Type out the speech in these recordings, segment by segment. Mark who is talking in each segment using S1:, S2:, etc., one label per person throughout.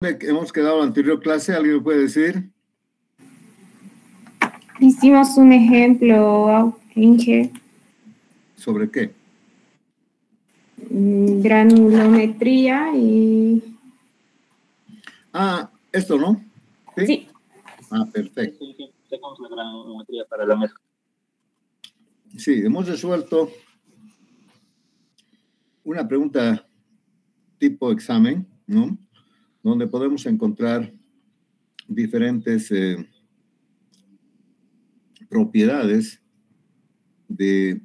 S1: Hemos quedado en la anterior clase, ¿alguien me puede decir?
S2: Hicimos un ejemplo, Inge.
S1: ¿Sobre qué?
S2: Granulometría y...
S1: Esto, ¿no?
S2: Sí.
S1: Perfecto.
S3: Sí, sacamos la granulometría para la mezcla.
S1: Sí, hemos resuelto una pregunta tipo examen, ¿no? Donde podemos encontrar diferentes propiedades de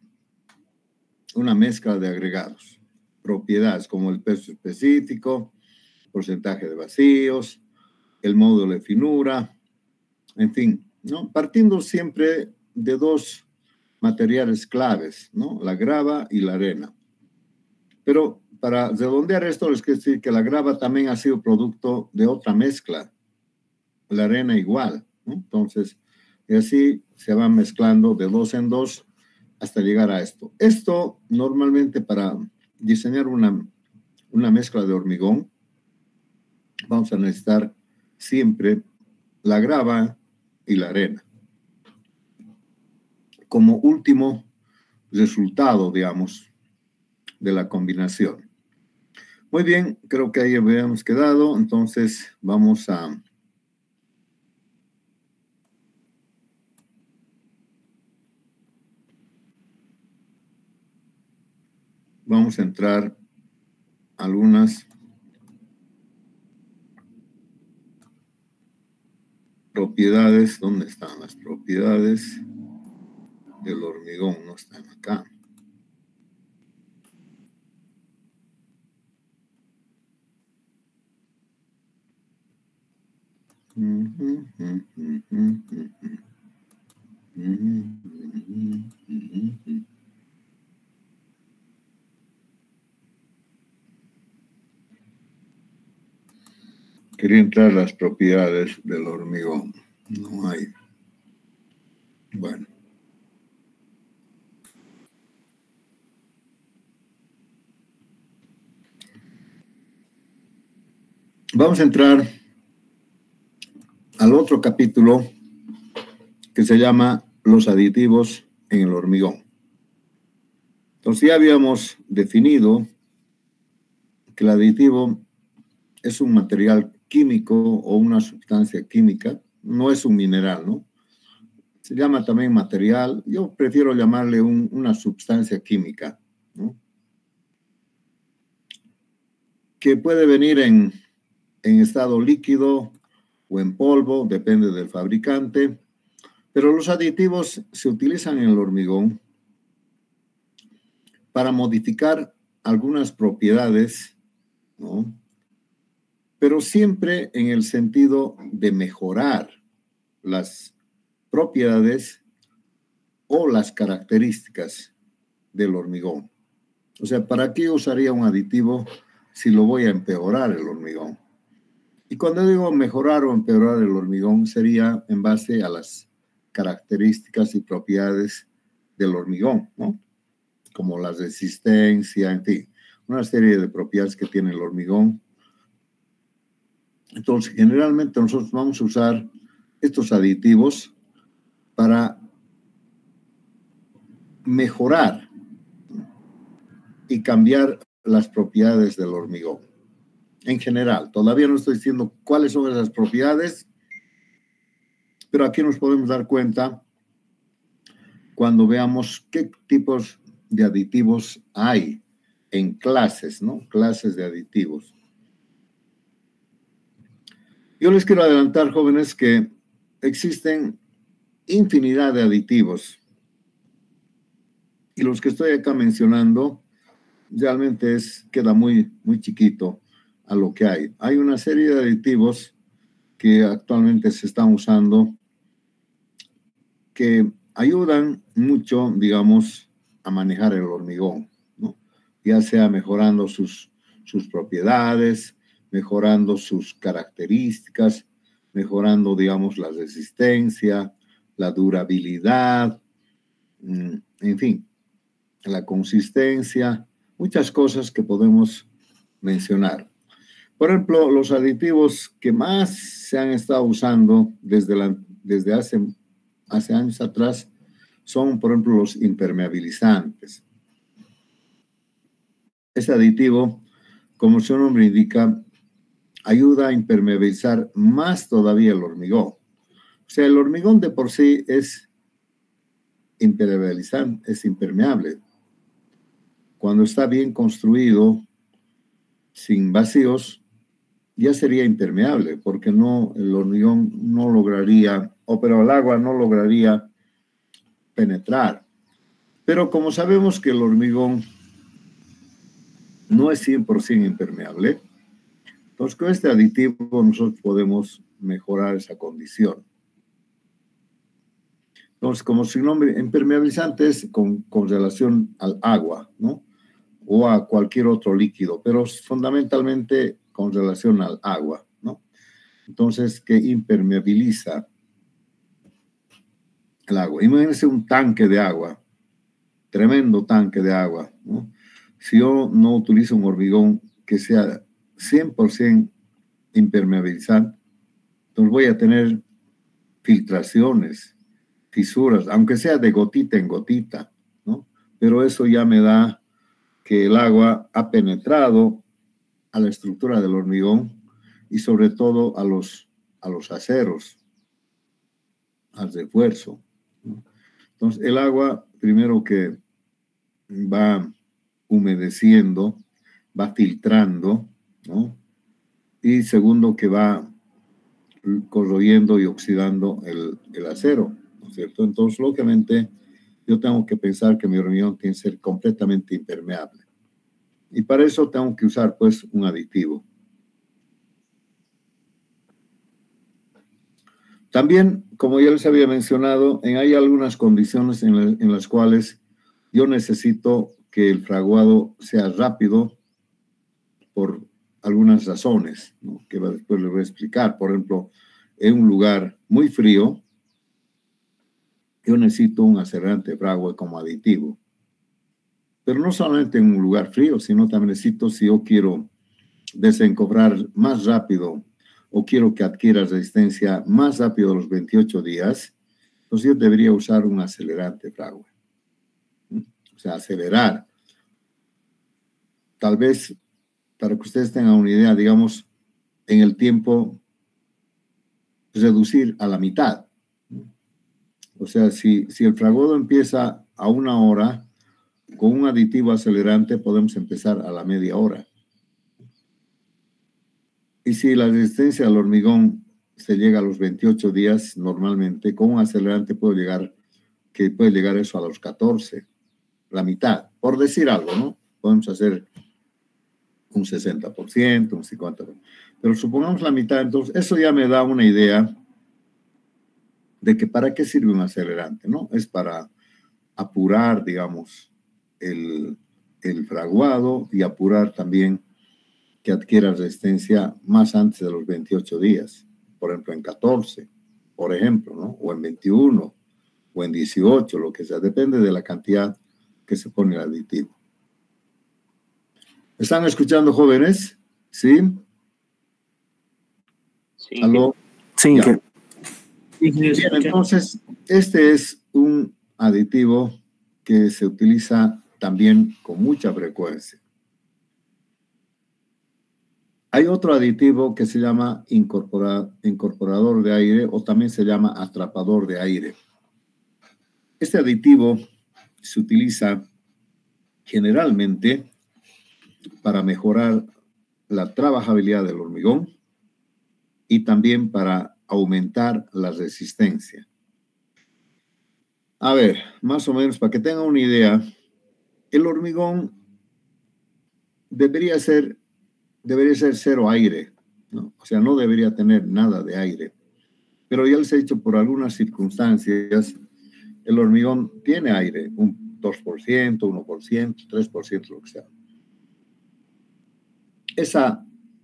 S1: una mezcla de agregados. Propiedades como el peso específico, porcentaje de vacíos, el módulo de finura, en fin, ¿no? Partiendo siempre de dos materiales claves, ¿no? La grava y la arena. Pero para redondear esto, les quiero decir que la grava también ha sido producto de otra mezcla, la arena igual, ¿no? Entonces, y así se van mezclando de dos en dos hasta llegar a esto. Esto normalmente para diseñar una mezcla de hormigón, vamos a necesitar siempre la grava y la arena como último resultado, digamos, de la combinación. Muy bien, creo que ahí habíamos quedado, entonces vamos a entrar a algunas propiedades. ¿Dónde están las propiedades del hormigón? No están acá. Quería entrar a las propiedades del hormigón. No hay. Bueno. Vamos a entrar al otro capítulo que se llama los aditivos en el hormigón. Entonces ya habíamos definido que el aditivo es un material químico o una sustancia química, no es un mineral, ¿no? Se llama también material, yo prefiero llamarle una sustancia química, ¿no? Que puede venir en estado líquido o en polvo, depende del fabricante, pero los aditivos se utilizan en el hormigón para modificar algunas propiedades, ¿no? Pero siempre en el sentido de mejorar las propiedades o las características del hormigón. O sea, ¿para qué usaría un aditivo si lo voy a empeorar el hormigón? Y cuando digo mejorar o empeorar el hormigón, sería en base a las características y propiedades del hormigón, ¿no? Como la resistencia, en fin, una serie de propiedades que tiene el hormigón. Entonces, generalmente nosotros vamos a usar estos aditivos para mejorar y cambiar las propiedades del hormigón. En general, todavía no estoy diciendo cuáles son esas propiedades, pero aquí nos podemos dar cuenta cuando veamos qué tipos de aditivos hay en clases, ¿no? Clases de aditivos. Yo les quiero adelantar, jóvenes, que existen infinidad de aditivos. Y los que estoy acá mencionando, realmente queda muy chiquito a lo que hay. Hay una serie de aditivos que actualmente se están usando que ayudan mucho, digamos, a manejar el hormigón, ¿no? Ya sea mejorando sus propiedades, mejorando sus características, mejorando, digamos, la resistencia, la durabilidad, en fin, la consistencia, muchas cosas que podemos mencionar. Por ejemplo, los aditivos que más se han estado usando desde hace años atrás son, por ejemplo, los impermeabilizantes. Ese aditivo, como su nombre indica, ayuda a impermeabilizar más todavía el hormigón. O sea, el hormigón de por sí es impermeabilizante, es impermeable. Cuando está bien construido, sin vacíos, ya sería impermeable, porque el hormigón no lograría, pero el agua no lograría penetrar. Pero como sabemos que el hormigón no es 100% impermeable, entonces con este aditivo nosotros podemos mejorar esa condición. Entonces, como su nombre, impermeabilizante es con relación al agua, ¿no? O a cualquier otro líquido, pero fundamentalmente con relación al agua, ¿no? Entonces, que impermeabiliza el agua. Imagínense un tanque de agua, tremendo tanque de agua, ¿no? Si yo no utilizo un hormigón que sea 100% impermeabilizante, entonces voy a tener filtraciones, fisuras, aunque sea de gotita en gotita, ¿no? Pero eso ya me da que el agua ha penetrado a la estructura del hormigón y sobre todo a los aceros, al refuerzo, ¿no? Entonces, el agua, primero que va humedeciendo, va filtrando, ¿no? Y segundo que va corroyendo y oxidando el acero, ¿no es cierto? Entonces, lógicamente, yo tengo que pensar que mi hormigón tiene que ser completamente impermeable. Y para eso tengo que usar, pues, un aditivo. También, como ya les había mencionado, hay algunas condiciones en las cuales yo necesito que el fraguado sea rápido por algunas razones, ¿no? Que después les voy a explicar. Por ejemplo, en un lugar muy frío, yo necesito un acelerante de fragua como aditivo. Pero no solamente en un lugar frío, sino también necesito, si yo quiero desencofrar más rápido o quiero que adquiera resistencia más rápido a los 28 días, entonces yo debería usar un acelerante de fragua. O sea, acelerar. Tal vez, para que ustedes tengan una idea, digamos, en el tiempo, reducir a la mitad. O sea, si el fraguado empieza a 1 hora, con un aditivo acelerante podemos empezar a la media hora. Y si la resistencia al hormigón se llega a los 28 días, normalmente, con un acelerante puede llegar eso a los 14, la mitad, por decir algo, ¿no? Podemos hacer un 60%, un 50%, pero supongamos la mitad, entonces eso ya me da una idea de que para qué sirve un acelerante, ¿no? Es para apurar, digamos, el fraguado y apurar también que adquiera resistencia más antes de los 28 días, por ejemplo, en 14, por ejemplo, ¿no? O en 21, o en 18, lo que sea, depende de la cantidad que se pone el aditivo. ¿Están escuchando, jóvenes? ¿Sí?
S3: Sí.
S1: ¿Aló?
S4: Sí,
S1: Ya. Bien, entonces, este es un aditivo que se utiliza también con mucha frecuencia. Hay otro aditivo que se llama incorporador de aire o también se llama atrapador de aire. Este aditivo se utiliza generalmente para mejorar la trabajabilidad del hormigón y también para aumentar la resistencia. A ver, más o menos para que tengan una idea, el hormigón debería ser cero aire, ¿no? O sea, no debería tener nada de aire. Pero ya les he dicho, por algunas circunstancias, el hormigón tiene aire, un 2%, 1%, 3%, lo que sea.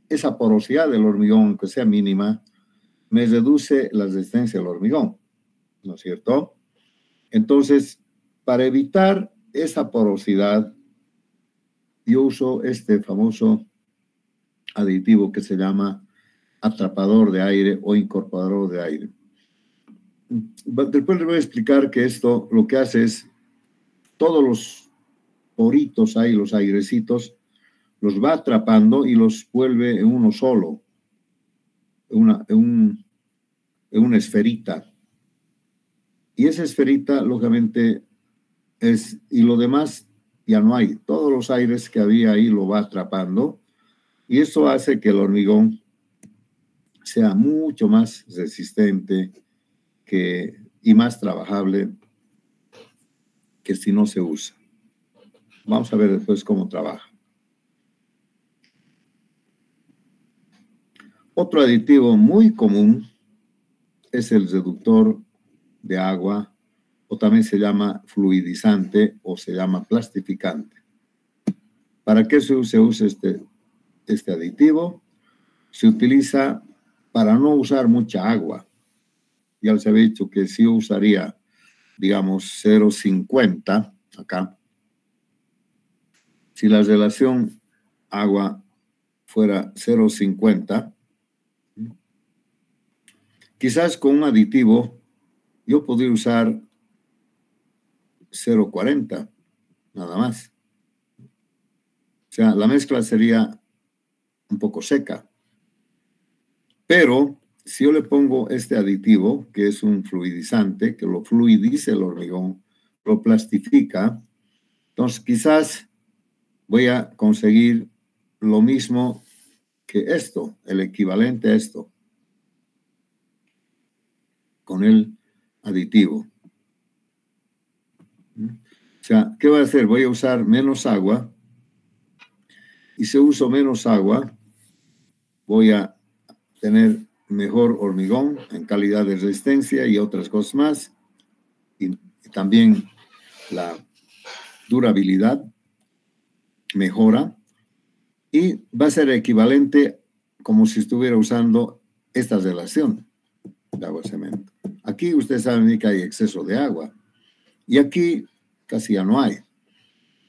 S1: Esa porosidad del hormigón, aunque sea mínima, me reduce la resistencia al hormigón, ¿no es cierto? Entonces, para evitar esa porosidad, yo uso este famoso aditivo que se llama atrapador de aire o incorporador de aire. Después les voy a explicar que esto lo que hace es todos los poritos ahí, los airecitos, los va atrapando y los vuelve en uno solo, en una esferita. Y esa esferita, lógicamente, y lo demás ya no hay. Todos los aires que había ahí lo va atrapando y eso hace que el hormigón sea mucho más resistente y más trabajable que si no se usa. Vamos a ver después cómo trabaja. Otro aditivo muy común es el reductor de agua, o también se llama fluidizante o se llama plastificante. ¿Para qué se usa este aditivo? Se utiliza para no usar mucha agua. Ya les había dicho que si yo usaría, digamos, 0,50 acá, si la relación agua fuera 0,50, quizás con un aditivo yo podría usar 0,40, nada más. O sea, la mezcla sería un poco seca. Pero si yo le pongo este aditivo, que es un fluidizante, que lo fluidiza el hormigón, lo plastifica, entonces quizás voy a conseguir lo mismo que esto, el equivalente a esto, con el aditivo. O sea, ¿qué voy a hacer? Voy a usar menos agua. Y si uso menos agua, voy a tener mejor hormigón en calidad de resistencia y otras cosas más. Y también la durabilidad mejora. Y va a ser equivalente como si estuviera usando esta relación de agua-cemento. Aquí ustedes saben que hay exceso de agua. Y aquí casi ya no hay.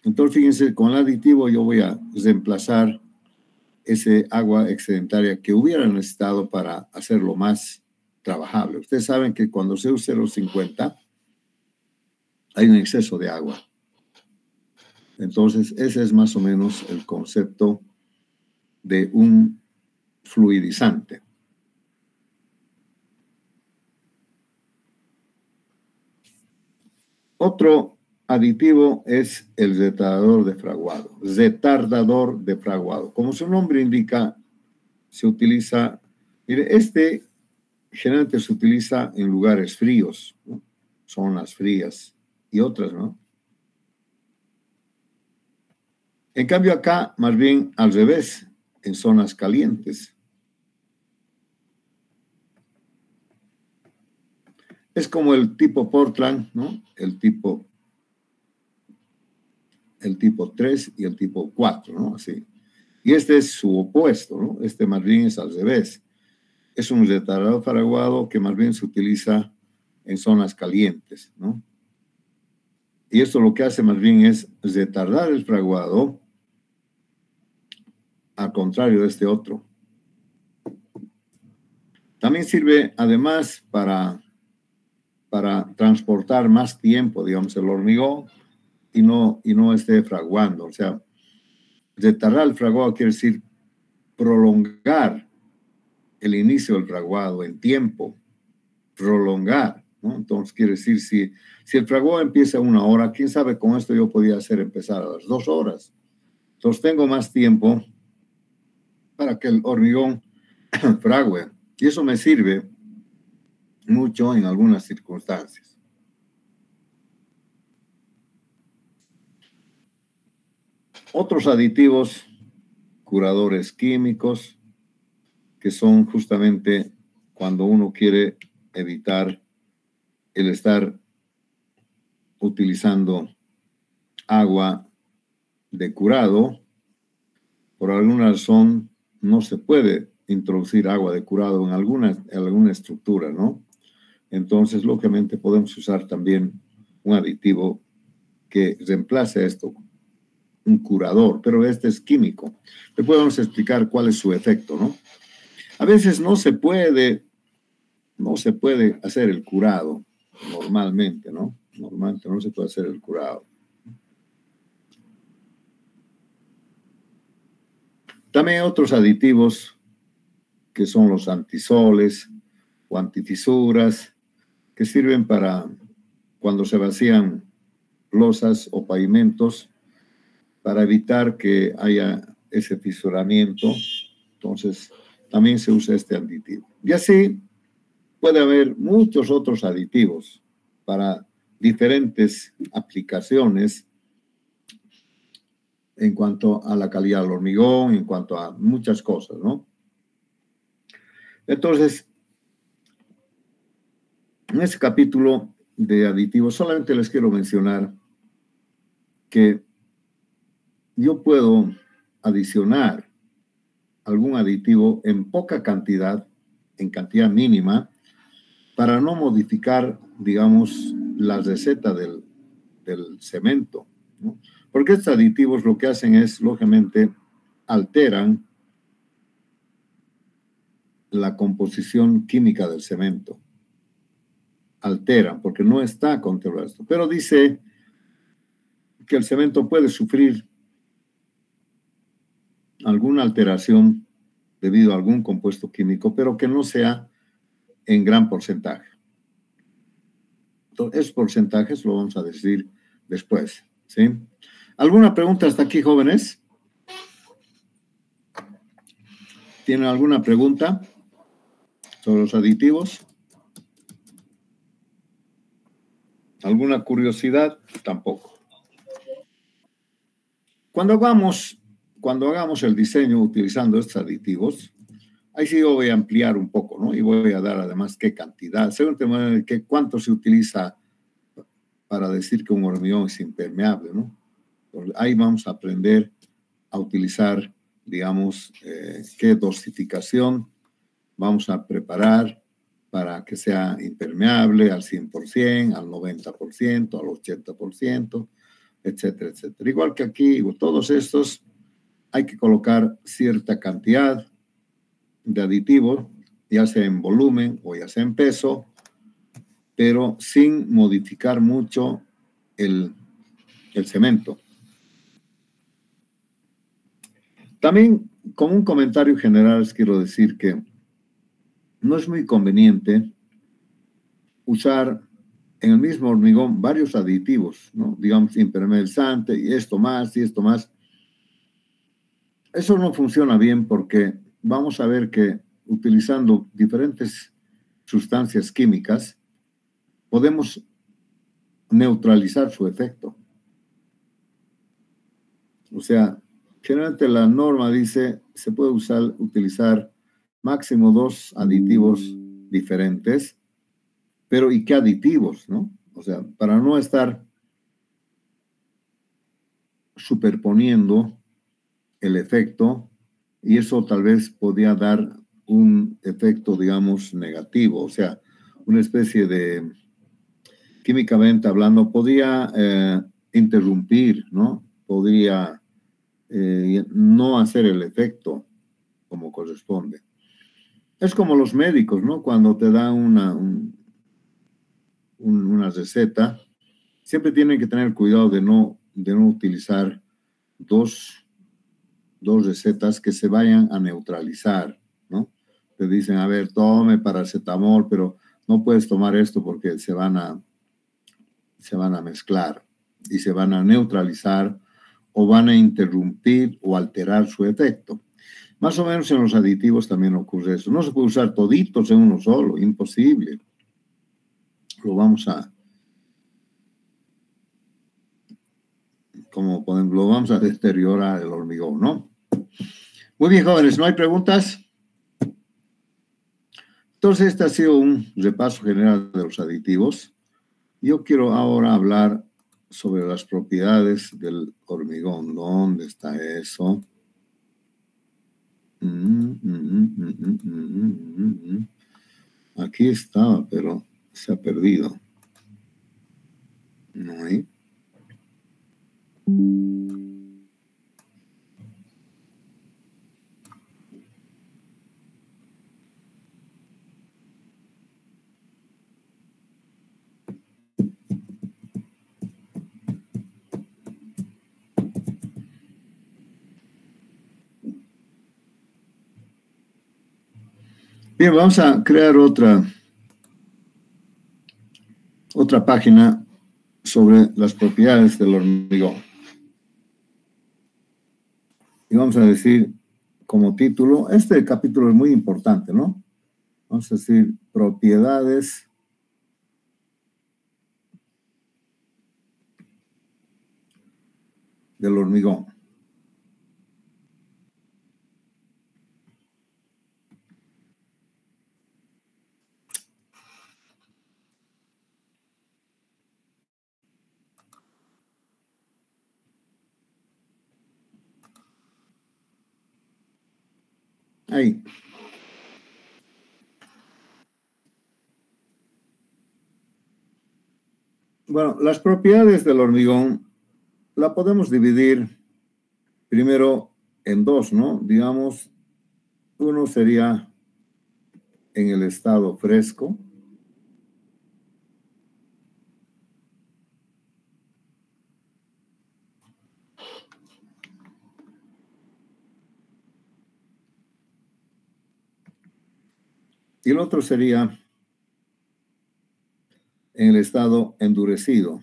S1: Entonces, fíjense, con el aditivo yo voy a reemplazar ese agua excedentaria que hubiera necesitado para hacerlo más trabajable. Ustedes saben que cuando se usa 0,50 hay un exceso de agua. Entonces, ese es más o menos el concepto de un fluidizante. Otro aditivo es el retardador de fraguado. Retardador de fraguado. Como su nombre indica, se utiliza, mire, generalmente se utiliza en lugares fríos, ¿no? Zonas frías y otras, ¿no? En cambio acá, más bien al revés, en zonas calientes. Es como el tipo Portland, ¿no? El tipo 3 y el tipo 4, ¿no? Así. Y este es su opuesto, ¿no? Este más bien es al revés. Es un retardador fraguado que más bien se utiliza en zonas calientes, ¿no? Y esto lo que hace más bien es retardar el fraguado, al contrario de este otro. También sirve además para transportar más tiempo, digamos, el hormigón y no esté fraguando. O sea, retardar el fraguado quiere decir prolongar el inicio del fraguado en tiempo, prolongar, ¿no? Entonces quiere decir, si el fraguado empieza a 1 hora, quién sabe, con esto yo podía hacer empezar a las 2 horas. Entonces tengo más tiempo para que el hormigón frague. Y eso me sirve mucho en algunas circunstancias. Otros aditivos, curadores químicos, que son justamente cuando uno quiere evitar el estar utilizando agua de curado. Por alguna razón no se puede introducir agua de curado en alguna estructura, ¿no? Entonces, lógicamente, podemos usar también un aditivo que reemplace esto. un curador, pero este es químico. Después vamos a explicar cuál es su efecto, ¿no? A veces no se puede hacer el curado, normalmente, ¿no? Normalmente no se puede hacer el curado. También hay otros aditivos que son los antisoles o antifisuras, que sirven para cuando se vacían losas o pavimentos, para evitar que haya ese fisuramiento. Entonces, también se usa este aditivo. Y así puede haber muchos otros aditivos para diferentes aplicaciones en cuanto a la calidad del hormigón, en cuanto a muchas cosas, ¿no? Entonces, en este capítulo de aditivos, solamente les quiero mencionar que yo puedo adicionar algún aditivo en poca cantidad, en cantidad mínima, para no modificar, digamos, la receta del cemento, ¿no? Porque estos aditivos lo que hacen es, lógicamente, alteran la composición química del cemento. Alteran, porque no está controlado esto. Pero dice que el cemento puede sufrir alguna alteración debido a algún compuesto químico, pero que no sea en gran porcentaje. Entonces, esos porcentajes lo vamos a decir después, ¿sí? ¿Alguna pregunta hasta aquí, jóvenes? ¿Tienen alguna pregunta sobre los aditivos? ¿Alguna curiosidad? Tampoco. Cuando hagamos el diseño utilizando estos aditivos, ahí sí yo voy a ampliar un poco, ¿no? Y voy a dar además qué cantidad, según cuánto se utiliza para decir que un hormigón es impermeable, ¿no? Ahí vamos a aprender a utilizar, digamos, qué dosificación vamos a preparar para que sea impermeable al 100%, al 90%, al 80%, etcétera, etcétera. Igual que aquí, todos estos hay que colocar cierta cantidad de aditivo, ya sea en volumen o ya sea en peso, pero sin modificar mucho el cemento. También, como un comentario general, les quiero decir que no es muy conveniente usar en el mismo hormigón varios aditivos, ¿no? Digamos, impermeabilizante y esto más y esto más. Eso no funciona bien porque vamos a ver que utilizando diferentes sustancias químicas podemos neutralizar su efecto. O sea, generalmente la norma dice se puede utilizar máximo 2 aditivos diferentes, pero ¿y qué aditivos, no? O sea, para no estar superponiendo el efecto, y eso tal vez podía dar un efecto, digamos, negativo, o sea, una especie de, químicamente hablando, podía interrumpir, ¿no? Podría no hacer el efecto como corresponde. Es como los médicos, ¿no? Cuando te dan una receta, siempre tienen que tener cuidado de no utilizar dos recetas que se vayan a neutralizar, ¿no? Te dicen, a ver, tome paracetamol, pero no puedes tomar esto porque se van a mezclar y se van a neutralizar o van a interrumpir o alterar su efecto. Más o menos en los aditivos también ocurre eso. No se puede usar toditos en uno solo, imposible. Lo vamos a deteriorar el hormigón, ¿no? Muy bien, jóvenes, ¿no hay preguntas? Entonces, este ha sido un repaso general de los aditivos. Yo quiero ahora hablar sobre las propiedades del hormigón. ¿Dónde está eso? Aquí estaba, pero se ha perdido. ¿No hay? Bien, vamos a crear otra página sobre las propiedades del hormigón. Y vamos a decir como título, este capítulo es muy importante, ¿no? Vamos a decir propiedades del hormigón. Ahí. Bueno, las propiedades del hormigón la podemos dividir primero en dos, ¿no? Digamos, uno sería en el estado fresco. Y el otro sería en el estado endurecido.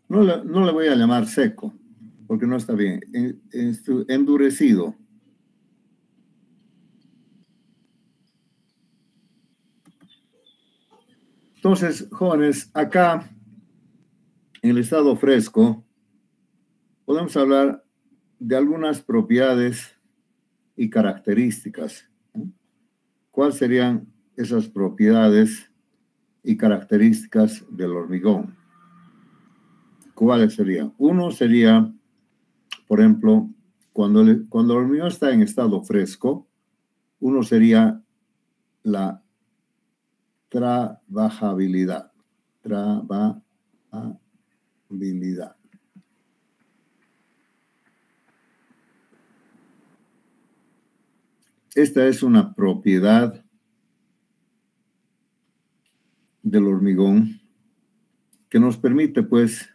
S1: No le voy a llamar seco, porque no está bien. Endurecido. Entonces, jóvenes, acá en el estado fresco podemos hablar de algunas propiedades y características. ¿Cuáles serían esas propiedades y características del hormigón? ¿Cuáles serían? Uno sería, por ejemplo, cuando el hormigón está en estado fresco, uno sería la trabajabilidad. Trabajabilidad. Esta es una propiedad del hormigón que nos permite, pues,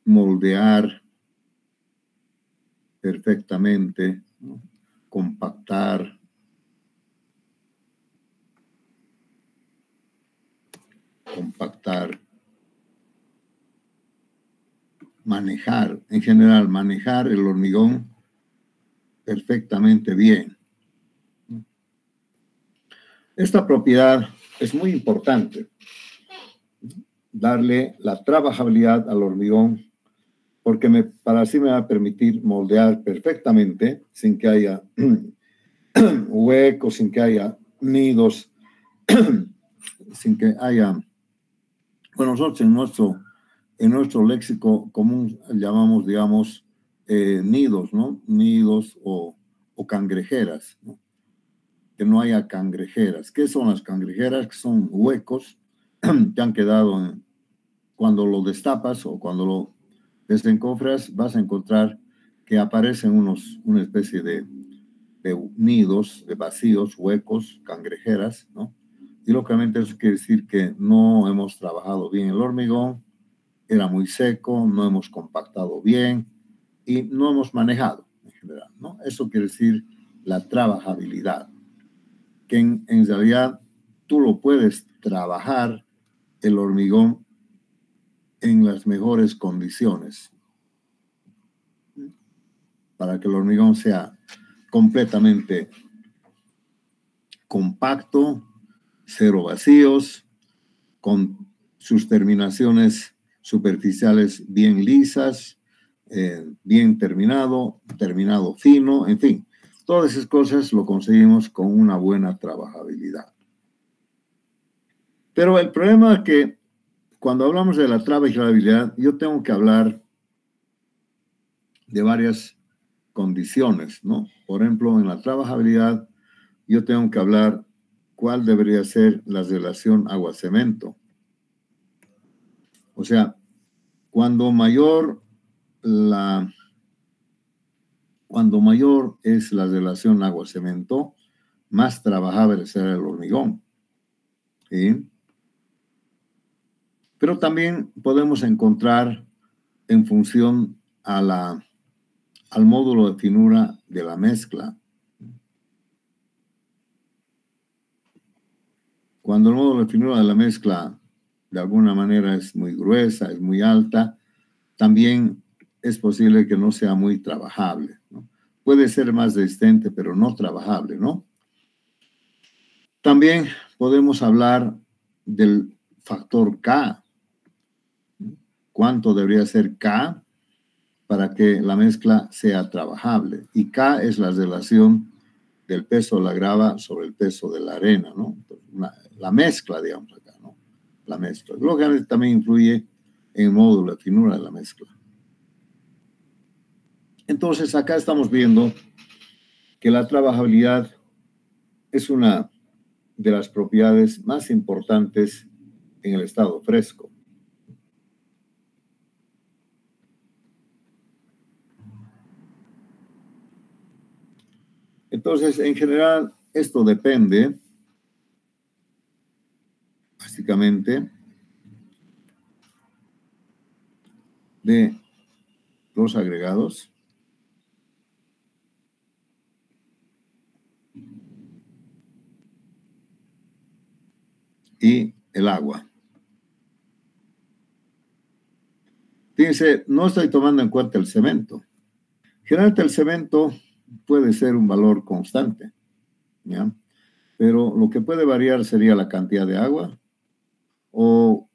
S1: moldear perfectamente, ¿no? Compactar, manejar, en general, manejar el hormigón perfectamente bien. Esta propiedad es muy importante, darle la trabajabilidad al hormigón, porque para así me va a permitir moldear perfectamente sin que haya huecos, sin que haya nidos, sin que haya... Bueno, nosotros en nuestro léxico común llamamos, digamos, nidos, ¿no? Nidos o cangrejeras, ¿no? Que no haya cangrejeras. ¿Qué son las cangrejeras? Que son huecos que han quedado cuando lo destapas o cuando lo desencofras, vas a encontrar que aparecen una especie de nidos, de vacíos, huecos, cangrejeras, ¿no? Y lógicamente eso quiere decir que no hemos trabajado bien el hormigón, era muy seco, no hemos compactado bien y no hemos manejado en general, ¿no? Eso quiere decir la trabajabilidad, que en realidad tú lo puedes trabajar el hormigón en las mejores condiciones para que el hormigón sea completamente compacto, cero vacíos, con sus terminaciones superficiales bien lisas, bien terminado fino, en fin. Todas esas cosas lo conseguimos con una buena trabajabilidad. Pero el problema es que cuando hablamos de la trabajabilidad, yo tengo que hablar de varias condiciones, ¿no? Por ejemplo, en la trabajabilidad, yo tengo que hablar cuál debería ser la relación agua-cemento. O sea, cuando mayor es la relación agua-cemento, más trabajable será el hormigón. ¿sí? Pero también podemos encontrar en función al módulo de finura de la mezcla. Cuando el módulo de finura de la mezcla de alguna manera es muy gruesa, es muy alta, también es posible que no sea muy trabajable, ¿no? Puede ser más resistente, pero no trabajable, ¿no? También podemos hablar del factor K. ¿Cuánto debería ser K para que la mezcla sea trabajable? Y K es la relación del peso de la grava sobre el peso de la arena, ¿no? La mezcla, digamos acá, ¿no? La mezcla. Lógicamente también influye en el módulo de finura de la mezcla. Entonces, acá estamos viendo que la trabajabilidad es una de las propiedades más importantes en el estado fresco. Entonces, en general, esto depende, básicamente, de los agregados y el agua. Fíjense, no estoy tomando en cuenta el cemento. Generalmente el cemento puede ser un valor constante, ¿ya? Pero lo que puede variar sería la cantidad de agua o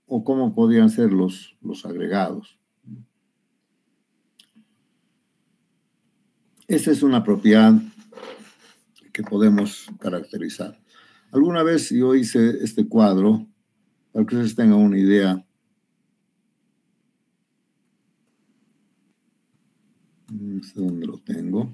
S1: cómo podrían ser los agregados. Esa es una propiedad que podemos caracterizar. Alguna vez yo hice este cuadro para que ustedes tengan una idea. No sé dónde lo tengo.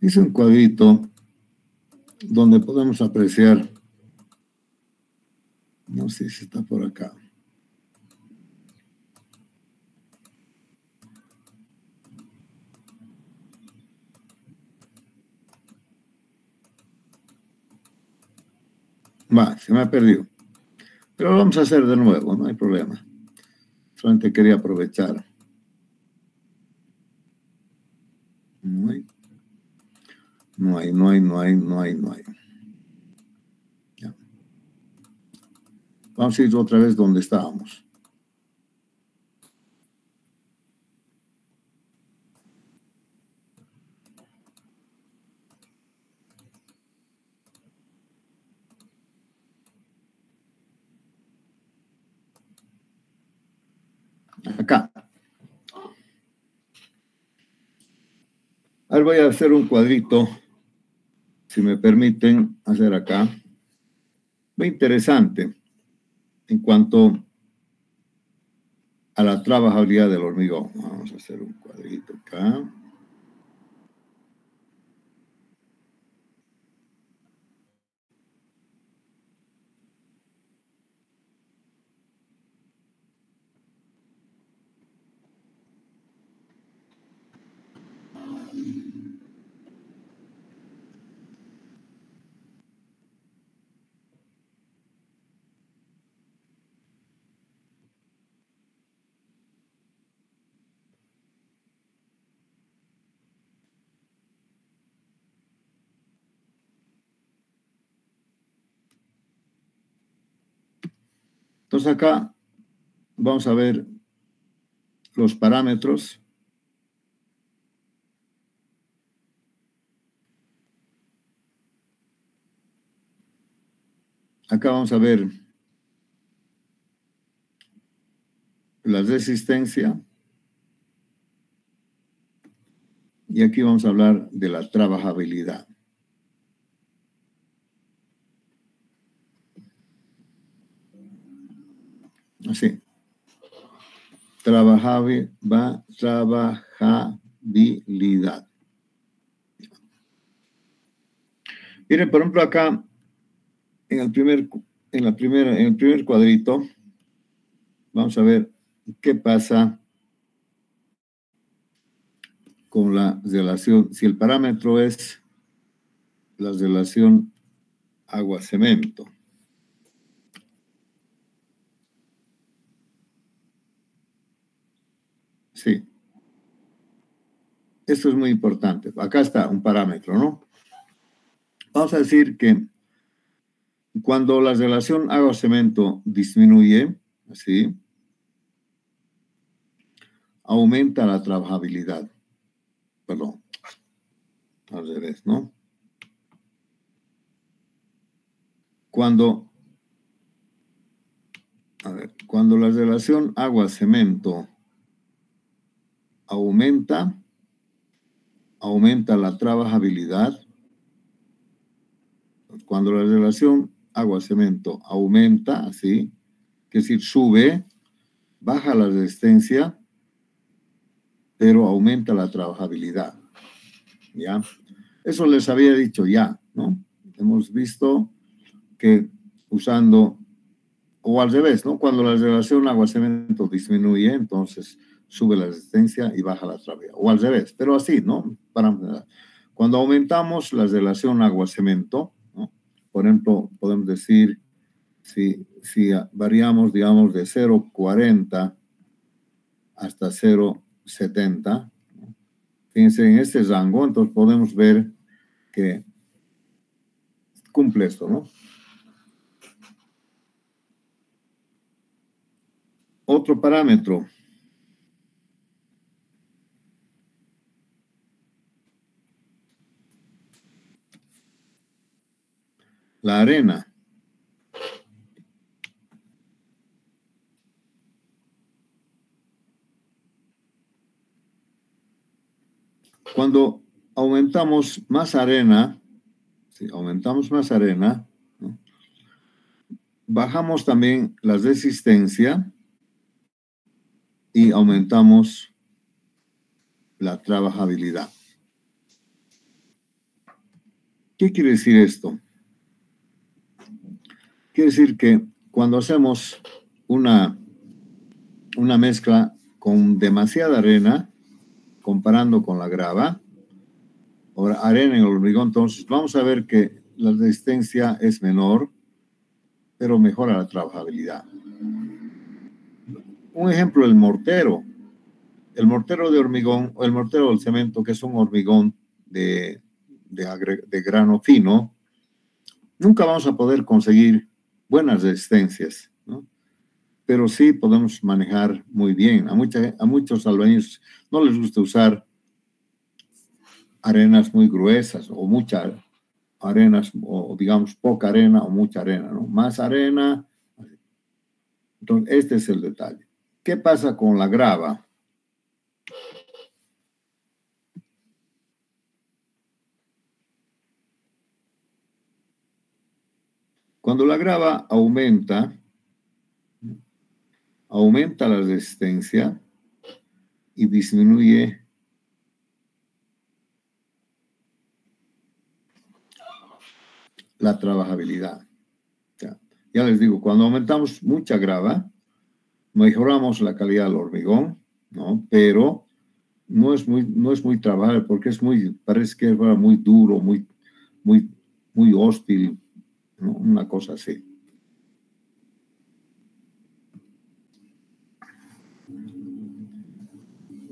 S1: Hice un cuadrito donde podemos apreciar, no sé si está por acá. Va, se me ha perdido. Pero lo vamos a hacer de nuevo, no hay problema. Solamente quería aprovechar. No hay. Ya. Vamos a ir otra vez donde estábamos. Acá. Ahora voy a hacer un cuadrito, si me permiten hacer acá. Muy interesante en cuanto a la trabajabilidad del hormigón. Vamos a hacer un cuadrito acá. Entonces acá vamos a ver los parámetros. Acá vamos a ver la resistencia. Y aquí vamos a hablar de la trabajabilidad. Así. Trabajabilidad. Miren, por ejemplo, acá en el primer en el primer cuadrito, vamos a ver qué pasa con la relación, si el parámetro es la relación agua-cemento. Sí. Esto es muy importante. Acá está un parámetro, ¿no? Vamos a decir que cuando la relación agua-cemento disminuye, así, aumenta la trabajabilidad. Perdón. Al revés, ¿no? Cuando la relación agua-cemento aumenta la trabajabilidad. Cuando la relación agua-cemento aumenta, así, es decir, sube, baja la resistencia, pero aumenta la trabajabilidad. ¿Ya? Eso les había dicho ya, ¿no? Hemos visto que usando, o al revés, ¿no? Cuando la relación agua-cemento disminuye, entonces sube la resistencia y baja la trabajabilidad. O al revés, pero así, ¿no? Cuando aumentamos la relación agua-cemento, ¿no? Por ejemplo, podemos decir, si variamos, digamos, de 0,40 hasta 0,70, ¿no? Fíjense, en este rango, entonces podemos ver que cumple esto, ¿no? Otro parámetro. La arena. Cuando aumentamos más arena, si aumentamos más arena, ¿no? Bajamos también la resistencia y aumentamos la trabajabilidad. ¿Qué quiere decir esto? Quiere decir que cuando hacemos una mezcla con demasiada arena, comparando con la grava, o arena en el hormigón, entonces vamos a ver que la resistencia es menor, pero mejora la trabajabilidad. Un ejemplo, el mortero. El mortero de hormigón o el mortero del cemento, que es un hormigón de grano fino, nunca vamos a poder conseguir buenas resistencias, ¿no? Pero sí podemos manejar muy bien. A muchos albañiles no les gusta usar arenas muy gruesas o muchas arenas, o digamos poca arena o mucha arena, ¿no? Más arena. Entonces, este es el detalle. ¿Qué pasa con la grava? Cuando la grava aumenta la resistencia y disminuye la trabajabilidad. Ya les digo, cuando aumentamos mucha grava, mejoramos la calidad del hormigón, ¿no? Pero no es muy trabajable porque parece que es muy duro, muy hostil, ¿no? Una cosa así.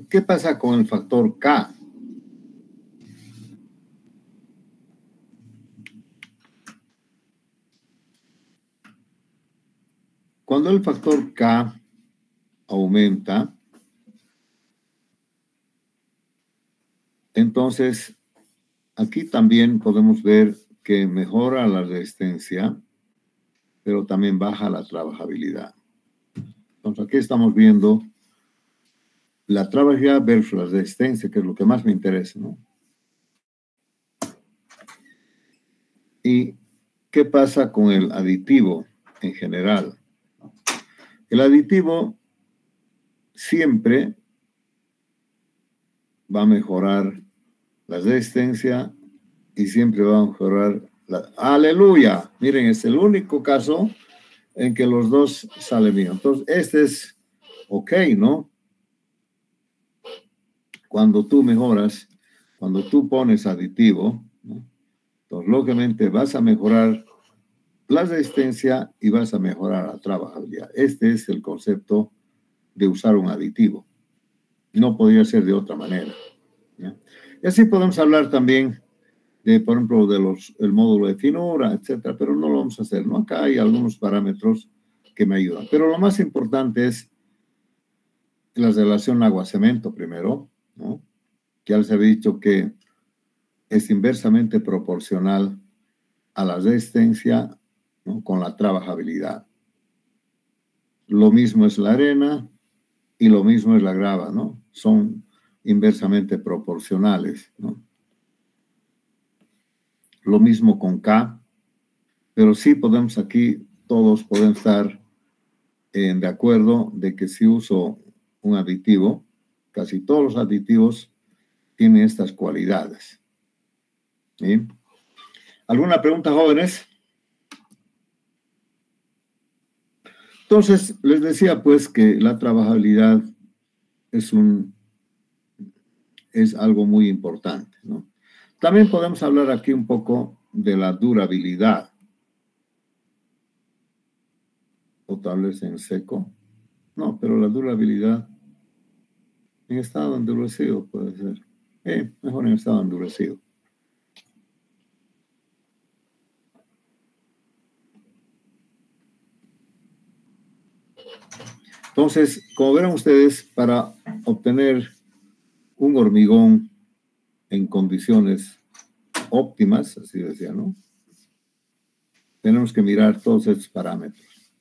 S1: ¿Qué pasa con el factor K? Cuando el factor K aumenta, entonces aquí también podemos ver que mejora la resistencia, pero también baja la trabajabilidad. Entonces aquí estamos viendo la trabajabilidad versus la resistencia, que es lo que más me interesa, ¿no? ¿Y qué pasa con el aditivo en general? El aditivo siempre va a mejorar la resistencia y siempre va a mejorar la... ¡Aleluya! Miren, es el único caso en que los dos salen bien. Entonces, este es ok, ¿no? Cuando tú mejoras, cuando tú pones aditivo, ¿no? Entonces, lógicamente vas a mejorar la resistencia y vas a mejorar la trabajabilidad. Este es el concepto de usar un aditivo. No podría ser de otra manera, ¿ya? Y así podemos hablar también de, por ejemplo, el módulo de finura, etcétera, pero no lo vamos a hacer, ¿no? Acá hay algunos parámetros que me ayudan. Pero lo más importante es la relación agua-cemento primero, ¿no? Ya les había dicho que es inversamente proporcional a la resistencia, ¿no? Con la trabajabilidad. Lo mismo es la arena y lo mismo es la grava, ¿no? Son inversamente proporcionales, ¿no? Lo mismo con K, pero sí podemos aquí, todos podemos estar de acuerdo de que si uso un aditivo, casi todos los aditivos tienen estas cualidades. ¿Sí? ¿Alguna pregunta, jóvenes? Entonces, les decía pues que la trabajabilidad es algo muy importante, ¿no? También podemos hablar aquí un poco de la durabilidad. O tal vez en seco. No, pero la durabilidad en estado endurecido puede ser. Mejor en estado endurecido. Entonces, como verán ustedes, para obtener un hormigón en condiciones óptimas, así decía, ¿no? Tenemos que mirar todos estos parámetros.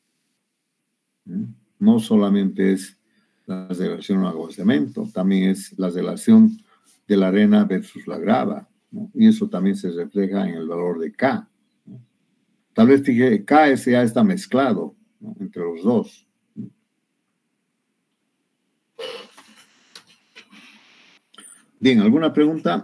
S1: No solamente es la relación agua-cemento, también es la relación de la arena versus la grava, ¿no? Y eso también se refleja en el valor de K, ¿no? Tal vez dije, K ya está mezclado, ¿no? Entre los dos. Bien, ¿alguna pregunta?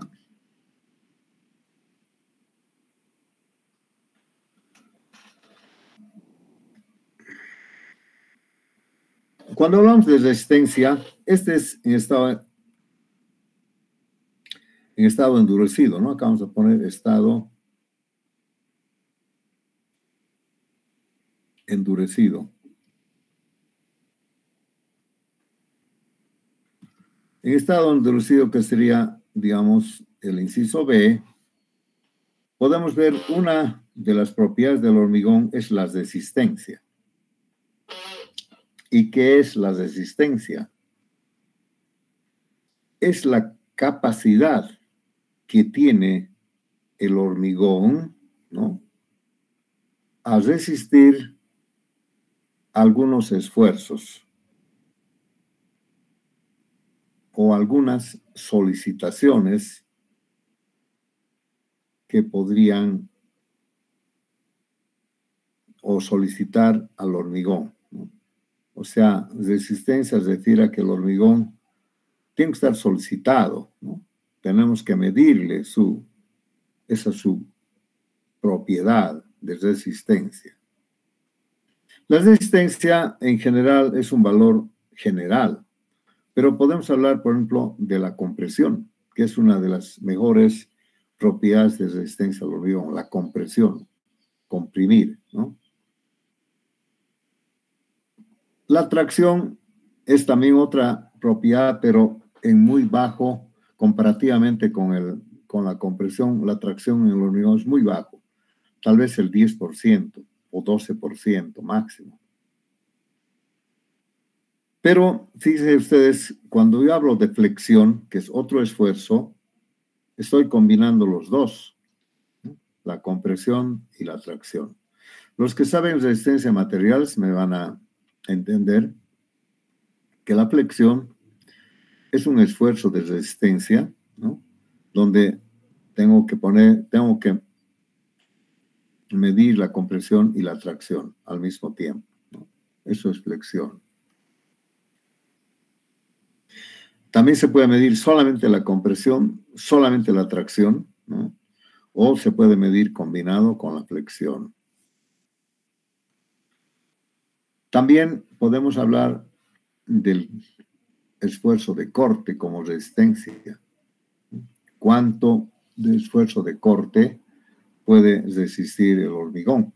S1: Cuando hablamos de resistencia, este es en estado endurecido, ¿no? Acá vamos a poner estado endurecido. En estado endurecido, que sería, digamos, el inciso B, podemos ver una de las propiedades del hormigón es la resistencia. ¿Y qué es la resistencia? Es la capacidad que tiene el hormigón, ¿no? A resistir algunos esfuerzos o algunas solicitaciones que podrían o solicitar al hormigón, ¿no? O sea, resistencia se refiere a que el hormigón tiene que estar solicitado, ¿no? Tenemos que medirle su propiedad de resistencia. La resistencia en general es un valor general, pero podemos hablar, por ejemplo, de la compresión, que es una de las mejores propiedades de resistencia al hormigón, la compresión, comprimir, ¿no? La tracción es también otra propiedad, pero en muy bajo, comparativamente con la compresión, la tracción en el hormigón es muy bajo, tal vez el 10% o 12% máximo. Pero fíjense ustedes, cuando yo hablo de flexión, que es otro esfuerzo, estoy combinando los dos, ¿no? La compresión y la tracción. Los que saben resistencia a materiales me van a entender que la flexión es un esfuerzo de resistencia, ¿no? Donde tengo que medir la compresión y la tracción al mismo tiempo, ¿no? Eso es flexión. También se puede medir solamente la compresión, solamente la tracción, ¿no? O se puede medir combinado con la flexión. También podemos hablar del esfuerzo de corte como resistencia. ¿Cuánto de esfuerzo de corte puede resistir el hormigón?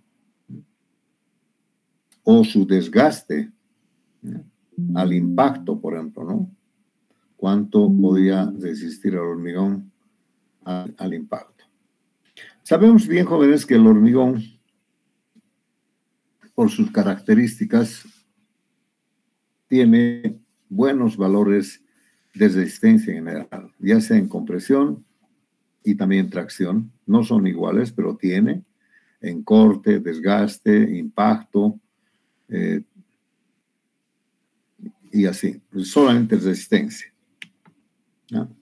S1: O su desgaste, ¿no?, al impacto, por ejemplo, ¿no? ¿Cuánto podría resistir el hormigón al impacto? Sabemos bien, jóvenes, que el hormigón, por sus características, tiene buenos valores de resistencia en general, ya sea en compresión y también tracción. No son iguales, pero tiene en corte, desgaste, impacto, y así, solamente resistencia, ¿no?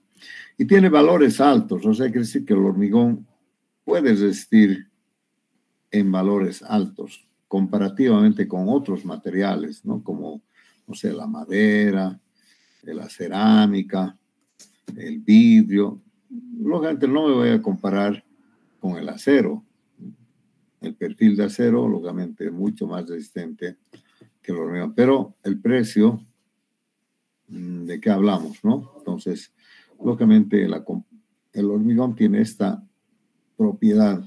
S1: Y tiene valores altos, o sea, quiere decir que el hormigón puede resistir en valores altos comparativamente con otros materiales, ¿no? Como, no sé, la madera, la cerámica, el vidrio. Lógicamente no me voy a comparar con el acero. El perfil de acero, lógicamente, es mucho más resistente que el hormigón, pero el precio, ¿de qué hablamos, no? Entonces, lógicamente, el hormigón tiene esta propiedad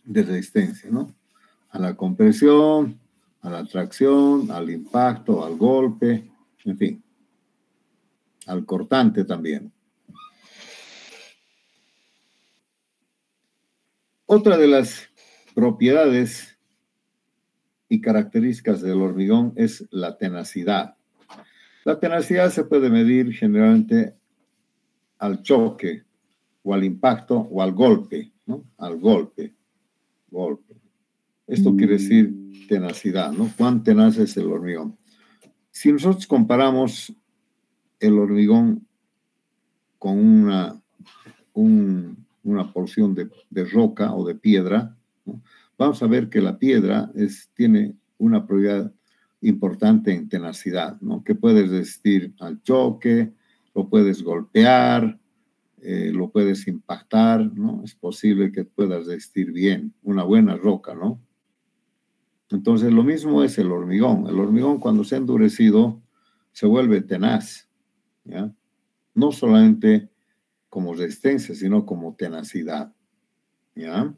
S1: de resistencia, ¿no? A la compresión, a la tracción, al impacto, al golpe, en fin, al cortante también. Otra de las propiedades y características del hormigón es la tenacidad. La tenacidad se puede medir generalmente al choque o al impacto o al golpe, ¿no? Al golpe. Esto quiere decir tenacidad, ¿no? ¿Cuán tenaz es el hormigón? Si nosotros comparamos el hormigón con una porción de roca o de piedra, ¿no?, vamos a ver que la piedra tiene una propiedad importante en tenacidad, ¿no? Que puedes resistir al choque, lo puedes golpear, lo puedes impactar, ¿no? Es posible que puedas resistir bien una buena roca, ¿no? Entonces, lo mismo es el hormigón. El hormigón, cuando se ha endurecido, se vuelve tenaz, ¿ya? No solamente como resistencia, sino como tenacidad, ¿ya?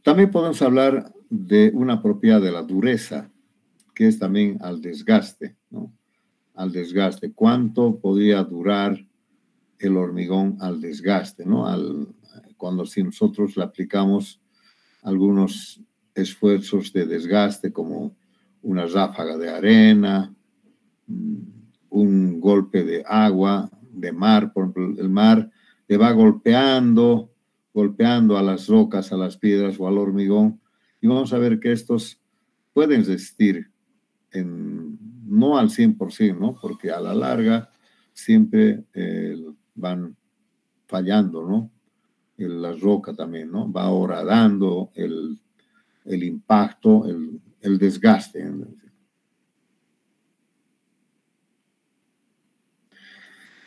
S1: También podemos hablar de una propiedad de la dureza, que es también al desgaste, ¿no? Al desgaste. ¿Cuánto podría durar el hormigón al desgaste, ¿no? Cuando si nosotros le aplicamos algunos esfuerzos de desgaste, como una ráfaga de arena, un golpe de agua, de mar, por ejemplo, el mar le va golpeando a las rocas, a las piedras o al hormigón, y vamos a ver que estos pueden resistir no al 100%, ¿no? Porque a la larga siempre van fallando, ¿no? La roca también, ¿no? Va horadando el impacto, el desgaste.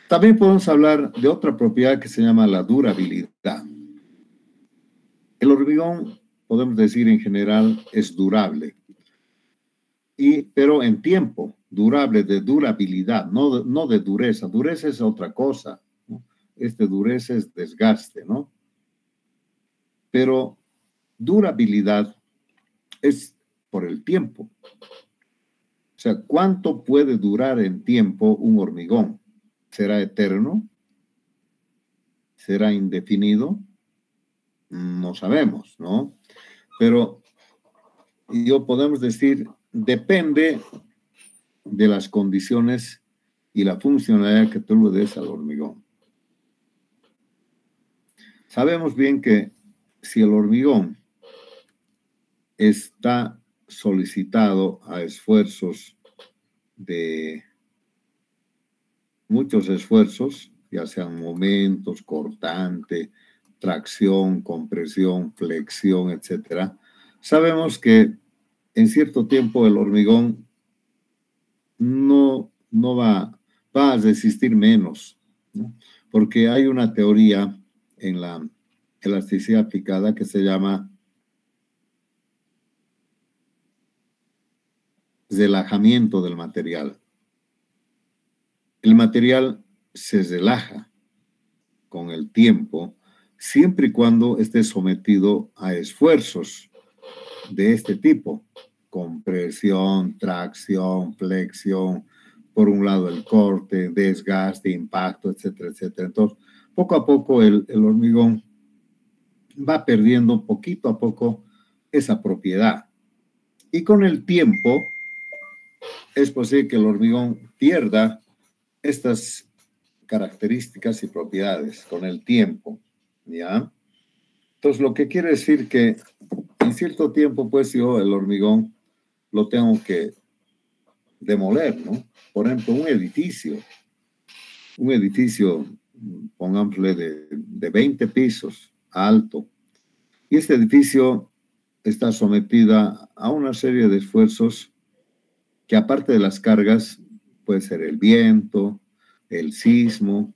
S1: También podemos hablar de otra propiedad que se llama la durabilidad. El hormigón, podemos decir en general, es durable, pero en tiempo, durable, de durabilidad, no de dureza. Dureza es otra cosa, ¿no? Dureza es desgaste, ¿no? Pero durabilidad es por el tiempo. O sea, ¿cuánto puede durar en tiempo un hormigón? ¿Será eterno? ¿Será indefinido? No sabemos, ¿no? Pero podemos decir, depende de las condiciones y la funcionalidad que tú le des al hormigón. Sabemos bien que si el hormigón está solicitado a esfuerzos muchos esfuerzos, ya sean momentos, cortante, tracción, compresión, flexión, etcétera, sabemos que en cierto tiempo el hormigón no va a resistir menos, ¿no? Porque hay una teoría en la elasticidad aplicada que se llama relajamiento del material. El material se relaja con el tiempo, siempre y cuando esté sometido a esfuerzos de este tipo: compresión, tracción, flexión, por un lado el corte, desgaste, impacto, etcétera, etcétera. Entonces, poco a poco el hormigón va perdiendo poquito a poco esa propiedad. Y con el tiempo es posible que el hormigón pierda estas características y propiedades con el tiempo, ¿ya? Entonces, lo que quiere decir que en cierto tiempo, pues yo el hormigón lo tengo que demoler, ¿no? Por ejemplo, un edificio, pongámosle de 20 pisos, alto, y este edificio está sometida a una serie de esfuerzos que, aparte de las cargas, puede ser el viento, el sismo,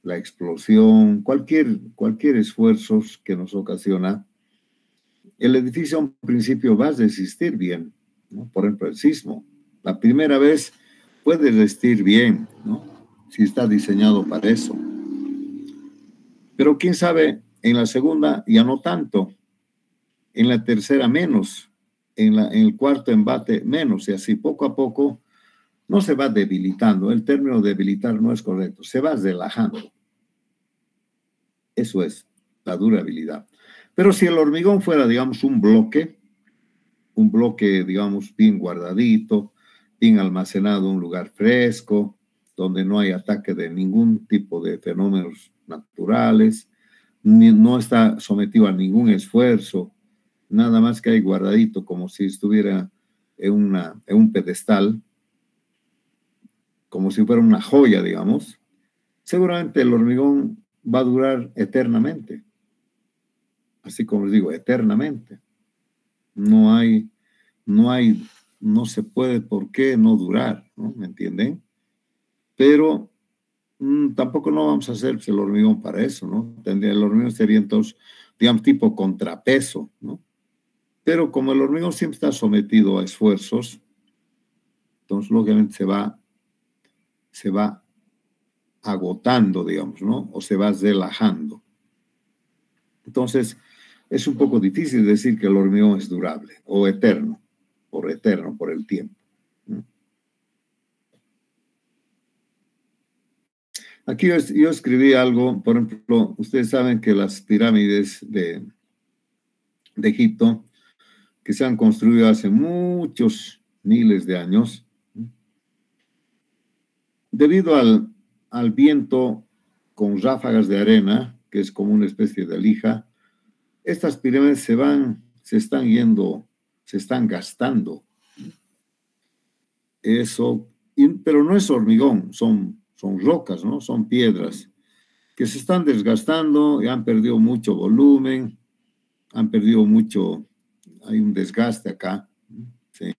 S1: la explosión, cualquier esfuerzo que nos ocasiona. El edificio en principio va a resistir bien, ¿no? Por ejemplo, el sismo. La primera vez puede resistir bien, ¿no? Si está diseñado para eso. Pero quién sabe, en la segunda ya no tanto, en la tercera menos, en el cuarto embate menos, y así poco a poco no se va debilitando. El término debilitar no es correcto, se va relajando. Eso es la durabilidad. Pero si el hormigón fuera, digamos, un bloque, digamos, bien guardadito, bien almacenado, un lugar fresco, donde no hay ataque de ningún tipo de fenómenos naturales, no está sometido a ningún esfuerzo, nada más que hay guardadito, como si estuviera en un pedestal, como si fuera una joya, digamos, seguramente el hormigón va a durar eternamente. Así como les digo, eternamente. No se puede por qué no durar, ¿no? ¿Me entienden? Pero tampoco no vamos a hacer el hormigón para eso, ¿no? El hormigón sería entonces, digamos, tipo contrapeso, ¿no? Pero como el hormigón siempre está sometido a esfuerzos, entonces lógicamente se va agotando, digamos, ¿no? O se va relajando. Entonces, es un poco difícil decir que el hormigón es durable o eterno, por el tiempo. Aquí yo escribí algo, por ejemplo, ustedes saben que las pirámides de Egipto, que se han construido hace muchos miles de años, debido al viento con ráfagas de arena, que es como una especie de lija, estas pirámides se están gastando. Eso, pero no es hormigón, son rocas, ¿no? Son piedras que se están desgastando y han perdido mucho volumen, hay un desgaste acá, ¿sí?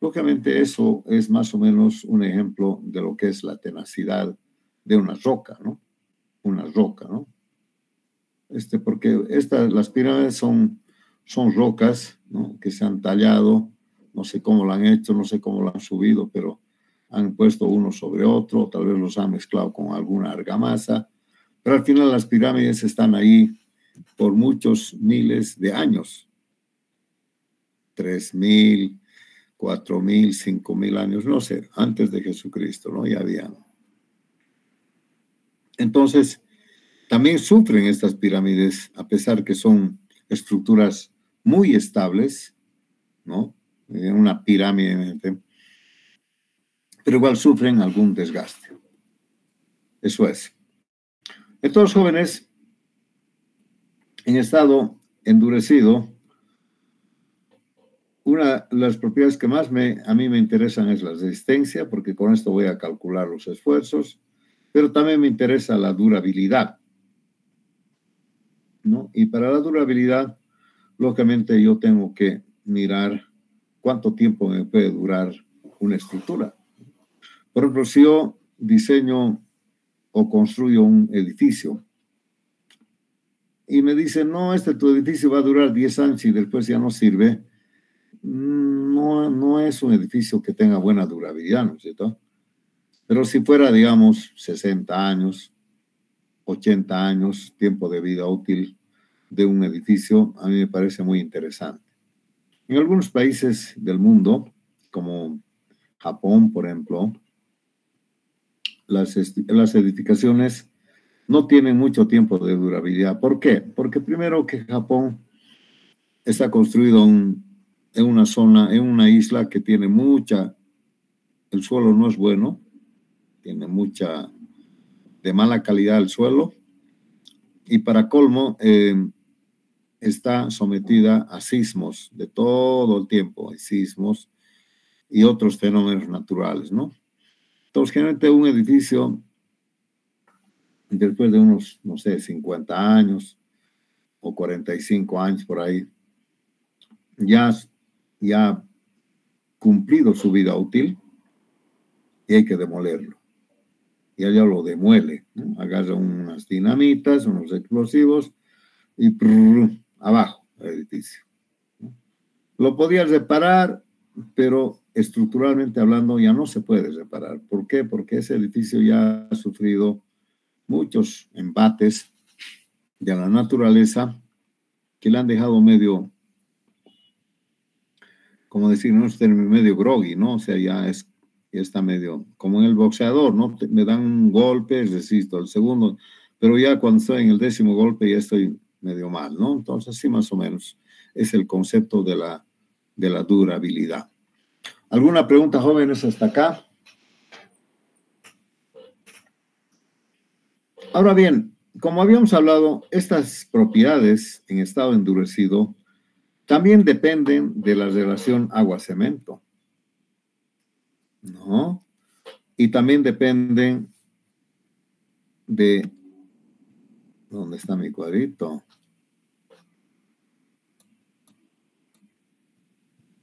S1: Lógicamente eso es más o menos un ejemplo de lo que es la tenacidad de una roca, ¿no? Una roca, ¿no? Porque las pirámides son rocas, ¿no? Que se han tallado, no sé cómo lo han hecho, no sé cómo lo han subido, pero han puesto uno sobre otro, tal vez los han mezclado con alguna argamasa, pero al final las pirámides están ahí por muchos miles de años, 3.000, 4.000, 5.000 años, no sé, antes de Jesucristo, ¿no? Ya había. Entonces, también sufren estas pirámides, a pesar que son estructuras muy estables, ¿no? Una pirámide, pero igual sufren algún desgaste. Eso es. Estos jóvenes en estado endurecido, las propiedades que más a mí me interesan es la resistencia, porque con esto voy a calcular los esfuerzos, pero también me interesa la durabilidad, ¿no? Y para la durabilidad, lógicamente yo tengo que mirar cuánto tiempo me puede durar una estructura. Por ejemplo, si yo diseño o construyo un edificio, y me dicen, no, tu edificio va a durar 10 años y después ya no sirve, no es un edificio que tenga buena durabilidad, ¿no es cierto? Pero si fuera, digamos, 60 años, 80 años, tiempo de vida útil de un edificio, a mí me parece muy interesante. En algunos países del mundo, como Japón, por ejemplo, las edificaciones no tienen mucho tiempo de durabilidad. ¿Por qué? Porque primero que Japón está construido en una zona, en una isla que tiene el suelo no es bueno, tiene de mala calidad el suelo, y para colmo, está sometida a sismos de todo el tiempo, hay sismos y otros fenómenos naturales, ¿no? Entonces, generalmente un edificio, después de unos, no sé, 50 años o 45 años por ahí, ya ha cumplido su vida útil y hay que demolerlo. Y allá lo demuele, ¿no? Agarra unas dinamitas, unos explosivos y abajo el edificio, ¿no? Lo podía reparar, pero estructuralmente hablando ya no se puede reparar. ¿Por qué? Porque ese edificio ya ha sufrido muchos embates de la naturaleza que le han dejado medio, como decir, no es medio groggy, ¿no? O sea, ya está medio, como en el boxeador, ¿no? Me dan un golpe, resisto el segundo, pero ya cuando estoy en el 10º golpe ya estoy medio mal, ¿no? Entonces, sí, más o menos, es el concepto de la durabilidad. ¿Alguna pregunta, jóvenes, hasta acá? Ahora bien, como habíamos hablado, estas propiedades en estado endurecido también dependen de la relación agua-cemento, ¿no? Y también dependen de... ¿Dónde está mi cuadrito?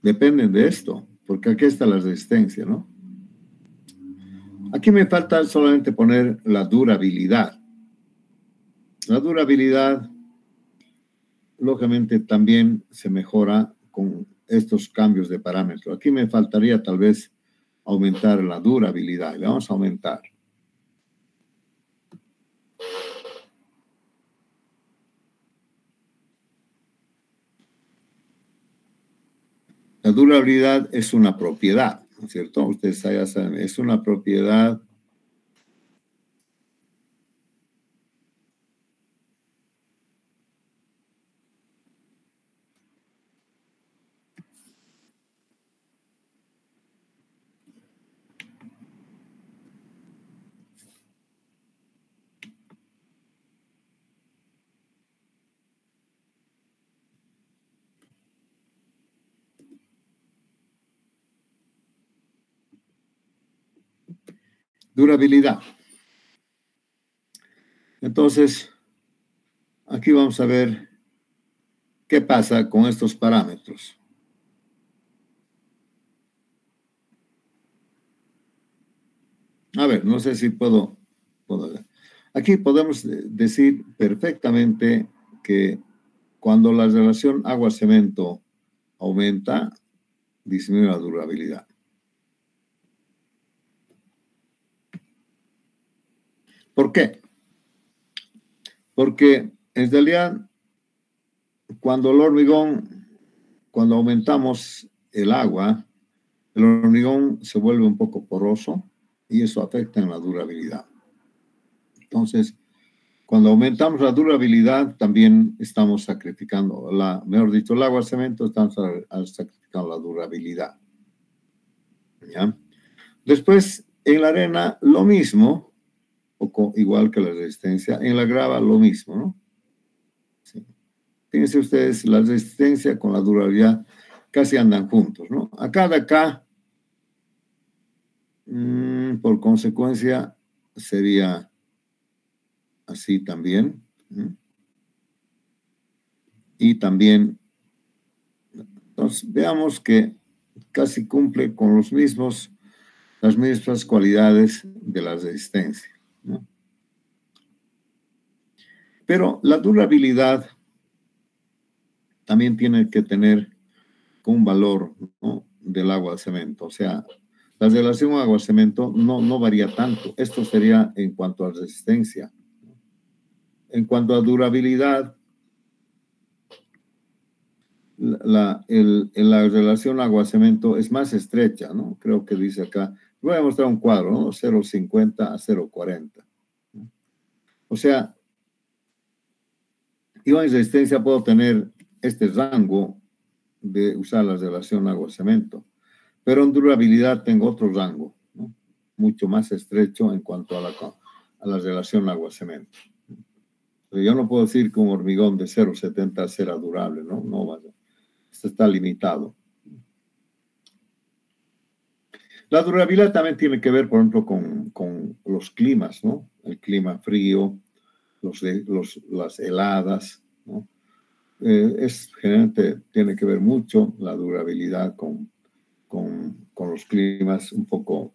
S1: Dependen de esto, porque aquí está la resistencia, ¿no? Aquí me falta solamente poner la durabilidad. La durabilidad, lógicamente, también se mejora con estos cambios de parámetros. Aquí me faltaría tal vez aumentar la durabilidad. Le vamos a aumentar. La durabilidad es una propiedad, ¿no es cierto? Ustedes ya saben, es una propiedad durabilidad. Entonces, aquí vamos a ver qué pasa con estos parámetros. A ver, no sé si puedo ver. Aquí podemos decir perfectamente que cuando la relación agua-cemento aumenta, disminuye la durabilidad. ¿Por qué? Porque en realidad, cuando aumentamos el agua, el hormigón se vuelve un poco poroso y eso afecta en la durabilidad. Entonces, cuando aumentamos la durabilidad, también estamos sacrificando, mejor dicho, el agua-cemento, estamos sacrificando la durabilidad. ¿Ya? Después, en la arena, lo mismo, igual que la resistencia. En la grava, lo mismo, ¿no? Sí. Fíjense ustedes, la resistencia con la durabilidad casi andan juntos, ¿no? Acá de acá, por consecuencia, sería así también. Y también, entonces, veamos que casi cumple con las mismas cualidades de la resistencia, ¿no? Pero la durabilidad también tiene que tener un valor, ¿no?, del agua al cemento. O sea, la relación agua-cemento no varía tanto. Esto sería en cuanto a resistencia. En cuanto a durabilidad, la relación agua-cemento es más estrecha, ¿no? Creo que dice acá, voy a mostrar un cuadro, ¿no? 0,50 a 0,40. O sea, yo en resistencia puedo tener este rango de usar la relación agua-cemento, pero en durabilidad tengo otro rango, ¿no?, mucho más estrecho en cuanto a la relación agua-cemento. Yo no puedo decir que un hormigón de 0,70 será durable, ¿no? No va a ser. Esto está limitado. La durabilidad también tiene que ver, por ejemplo, con los climas, ¿no? El clima frío, las heladas, ¿no? Generalmente tiene que ver mucho la durabilidad con los climas un poco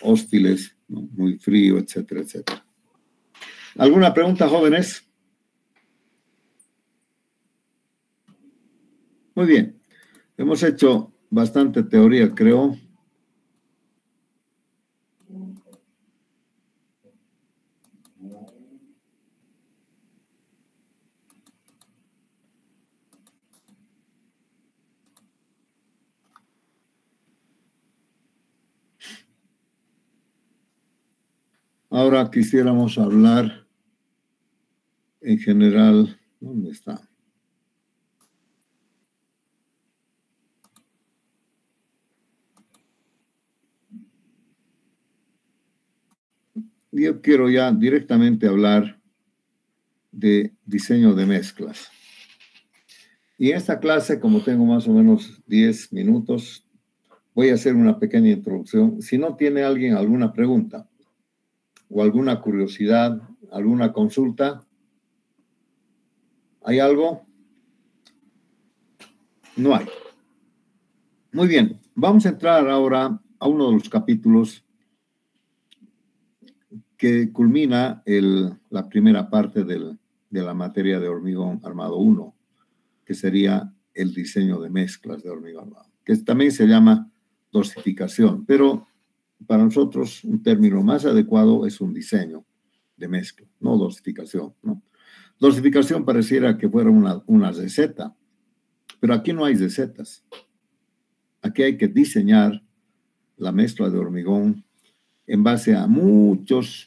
S1: hostiles, ¿no?, muy frío, etcétera, etcétera. ¿Alguna pregunta, jóvenes? Muy bien. Hemos hecho bastante teoría, creo. Ahora quisiéramos hablar en general. ¿Dónde está? Yo quiero ya directamente hablar de diseño de mezclas. Y en esta clase, como tengo más o menos 10 minutos, voy a hacer una pequeña introducción. Si no tiene alguien alguna pregunta o alguna curiosidad, alguna consulta, ¿hay algo? No hay. Muy bien, vamos a entrar ahora a uno de los capítulos que culmina la primera parte de la materia de hormigón armado 1, que sería el diseño de mezclas de hormigón armado, que también se llama dosificación, pero para nosotros un término más adecuado es un diseño de mezcla, no dosificación, ¿no? Dosificación pareciera que fuera una receta, pero aquí no hay recetas. Aquí hay que diseñar la mezcla de hormigón en base a muchos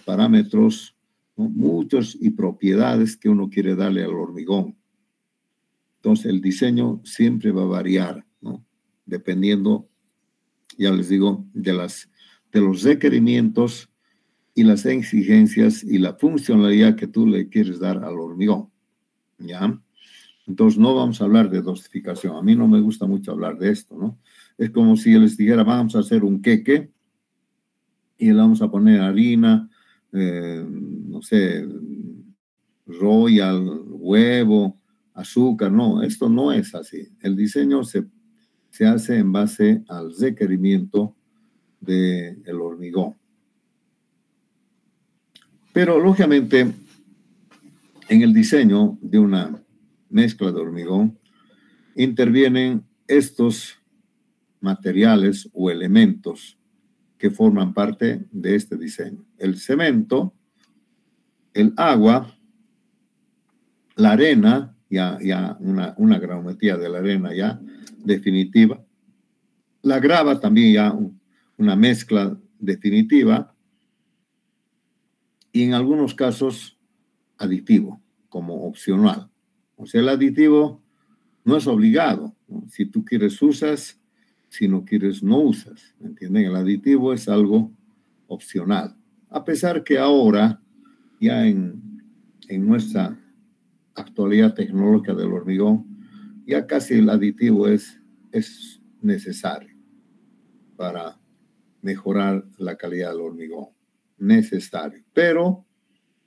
S1: parámetros, ¿no?, muchos y propiedades que uno quiere darle al hormigón. Entonces, el diseño siempre va a variar, ¿no?, dependiendo, ya les digo, de los requerimientos y las exigencias y la funcionalidad que tú le quieres dar al hormigón, ¿ya? Entonces, no vamos a hablar de dosificación. A mí no me gusta mucho hablar de esto, ¿no? Es como si yo les dijera, vamos a hacer un queque y le vamos a poner harina, no sé, royal, huevo, azúcar. No, esto no es así. El diseño se hace en base al requerimiento del hormigón. Pero, lógicamente, en el diseño de una mezcla de hormigón intervienen estos materiales o elementos que forman parte de este diseño: el cemento, el agua, la arena, ya una granulometría de la arena ya definitiva, la grava también ya una mezcla definitiva, y en algunos casos aditivo como opcional. O sea, el aditivo no es obligado, ¿no? Si tú quieres usas, si no quieres no usas, ¿me entienden? El aditivo es algo opcional, a pesar que ahora ya en nuestra actualidad tecnológica del hormigón ya casi el aditivo es necesario para mejorar la calidad del hormigón, necesario. Pero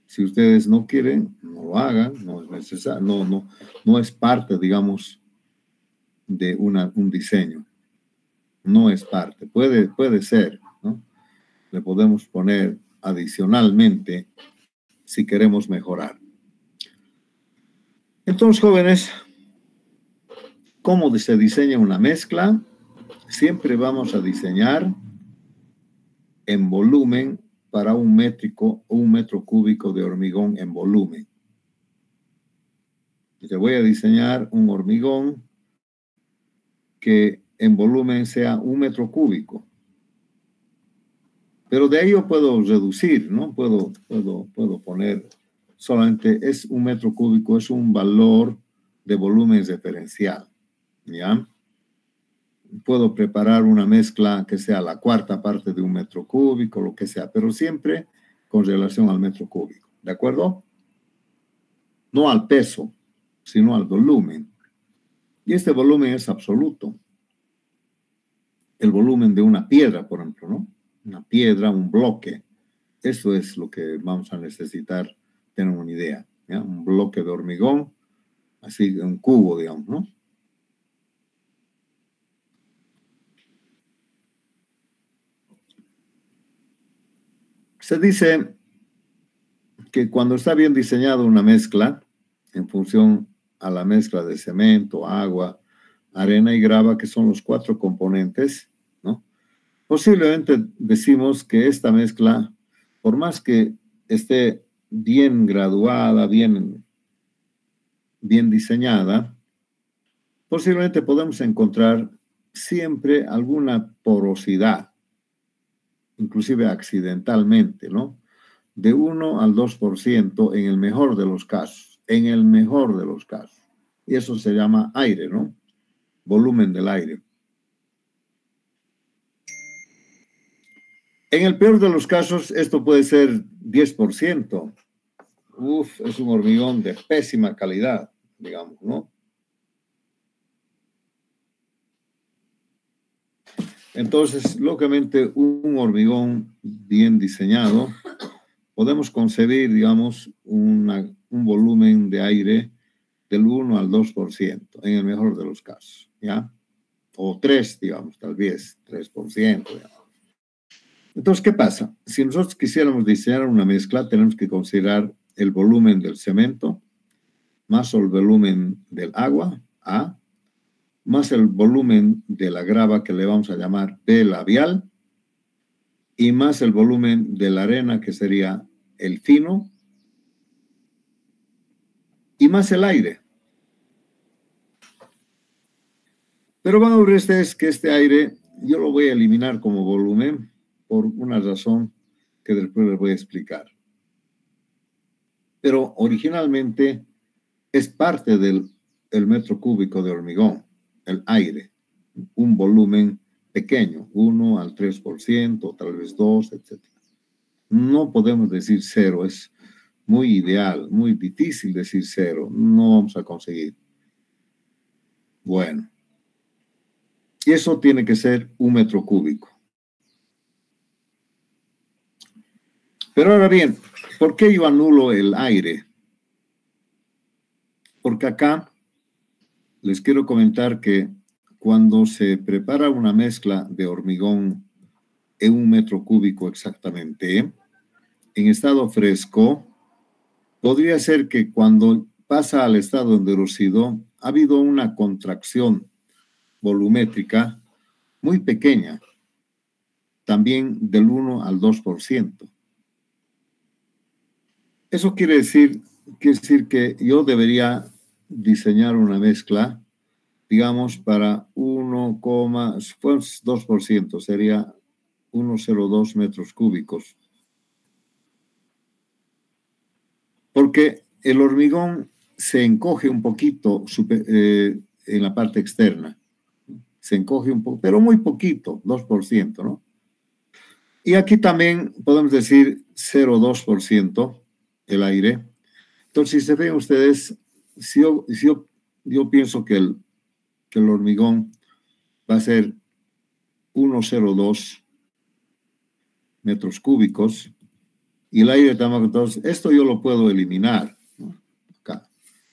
S1: si ustedes no quieren, no lo hagan, no es necesario, no es parte, digamos, de un diseño. No es parte, puede ser, ¿no? Le podemos poner adicionalmente si queremos mejorar. Entonces, jóvenes, ¿cómo se diseña una mezcla? Siempre vamos a diseñar en volumen para un metro cúbico de hormigón en volumen. Te voy a diseñar un hormigón que en volumen sea 1 metro cúbico. Pero de ahí yo puedo reducir, ¿no? Puedo poner solamente es 1 metro cúbico, es un valor de volumen referencial, ¿ya? Puedo preparar una mezcla que sea la cuarta parte de 1 metro cúbico, lo que sea, pero siempre con relación al metro cúbico, ¿de acuerdo? No al peso, sino al volumen. Y este volumen es absoluto. El volumen de una piedra, por ejemplo, ¿no? Una piedra, un bloque. Eso es lo que vamos a necesitar tener una idea, ¿ya? Un bloque de hormigón, así, un cubo, digamos, ¿no? Se dice que cuando está bien diseñada una mezcla, en función a la mezcla de cemento, agua, arena y grava, que son los 4 componentes, ¿no? Posiblemente decimos que esta mezcla, por más que esté bien graduada, bien diseñada, posiblemente podemos encontrar siempre alguna porosidad, inclusive accidentalmente, ¿no? De 1 al 2% en el mejor de los casos, en el mejor de los casos. Y eso se llama aire, ¿no? Volumen del aire. En el peor de los casos, esto puede ser 10%. Uf, es un hormigón de pésima calidad, digamos, ¿no? Entonces, lógicamente, un hormigón bien diseñado, podemos concebir, digamos, un volumen de aire del 1 al 2%, en el mejor de los casos, ¿ya? O 3, digamos, tal vez, 3%, digamos. Entonces, ¿qué pasa? Si nosotros quisiéramos diseñar una mezcla, tenemos que considerar el volumen del cemento, más el volumen del agua, A, más el volumen de la grava que le vamos a llamar B labial, y más el volumen de la arena, que sería el fino, y más el aire. Pero van a ver ustedes que este aire yo lo voy a eliminar como volumen por una razón que después les voy a explicar. Pero originalmente es parte del metro cúbico de hormigón, el aire, un volumen pequeño, 1 al 3%, tal vez 2, etc. No podemos decir 0, es muy ideal, muy difícil decir 0, no vamos a conseguir. Bueno, y eso tiene que ser 1 metro cúbico. Pero ahora bien, ¿por qué yo anulo el aire? Porque acá les quiero comentar que cuando se prepara una mezcla de hormigón en 1 metro cúbico exactamente, en estado fresco, podría ser que cuando pasa al estado endurecido, ha habido una contracción volumétrica muy pequeña, también del 1 al 2%. Eso quiere decir que yo debería diseñar una mezcla, digamos, para 1,2%, sería 1,02 metros cúbicos. Porque el hormigón se encoge un poquito en la parte externa. Se encoge un poco, pero muy poquito, 2%, ¿no? Y aquí también podemos decir 0,2% el aire. Entonces, si se ven ustedes, si yo pienso que el hormigón va a ser 1,02 metros cúbicos y el aire también, entonces esto yo lo puedo eliminar, ¿no? Acá.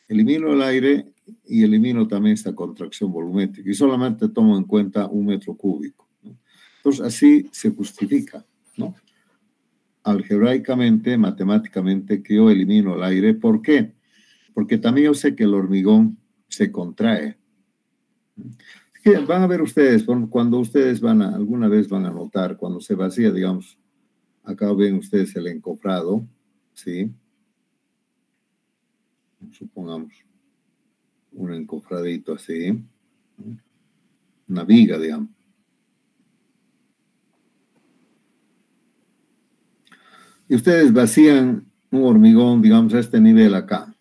S1: Elimino el aire y elimino también esta contracción volumétrica y solamente tomo en cuenta 1 metro cúbico, ¿no? Entonces, así se justifica, ¿no? Algebraicamente, matemáticamente, que yo elimino el aire. ¿Por qué? porque también yo sé que el hormigón se contrae. Van a ver ustedes, cuando ustedes alguna vez van a notar, cuando se vacía, digamos, acá ven ustedes el encofrado, ¿sí? Supongamos un encofradito así, una viga, digamos. Y ustedes vacían un hormigón, digamos, a este nivel acá.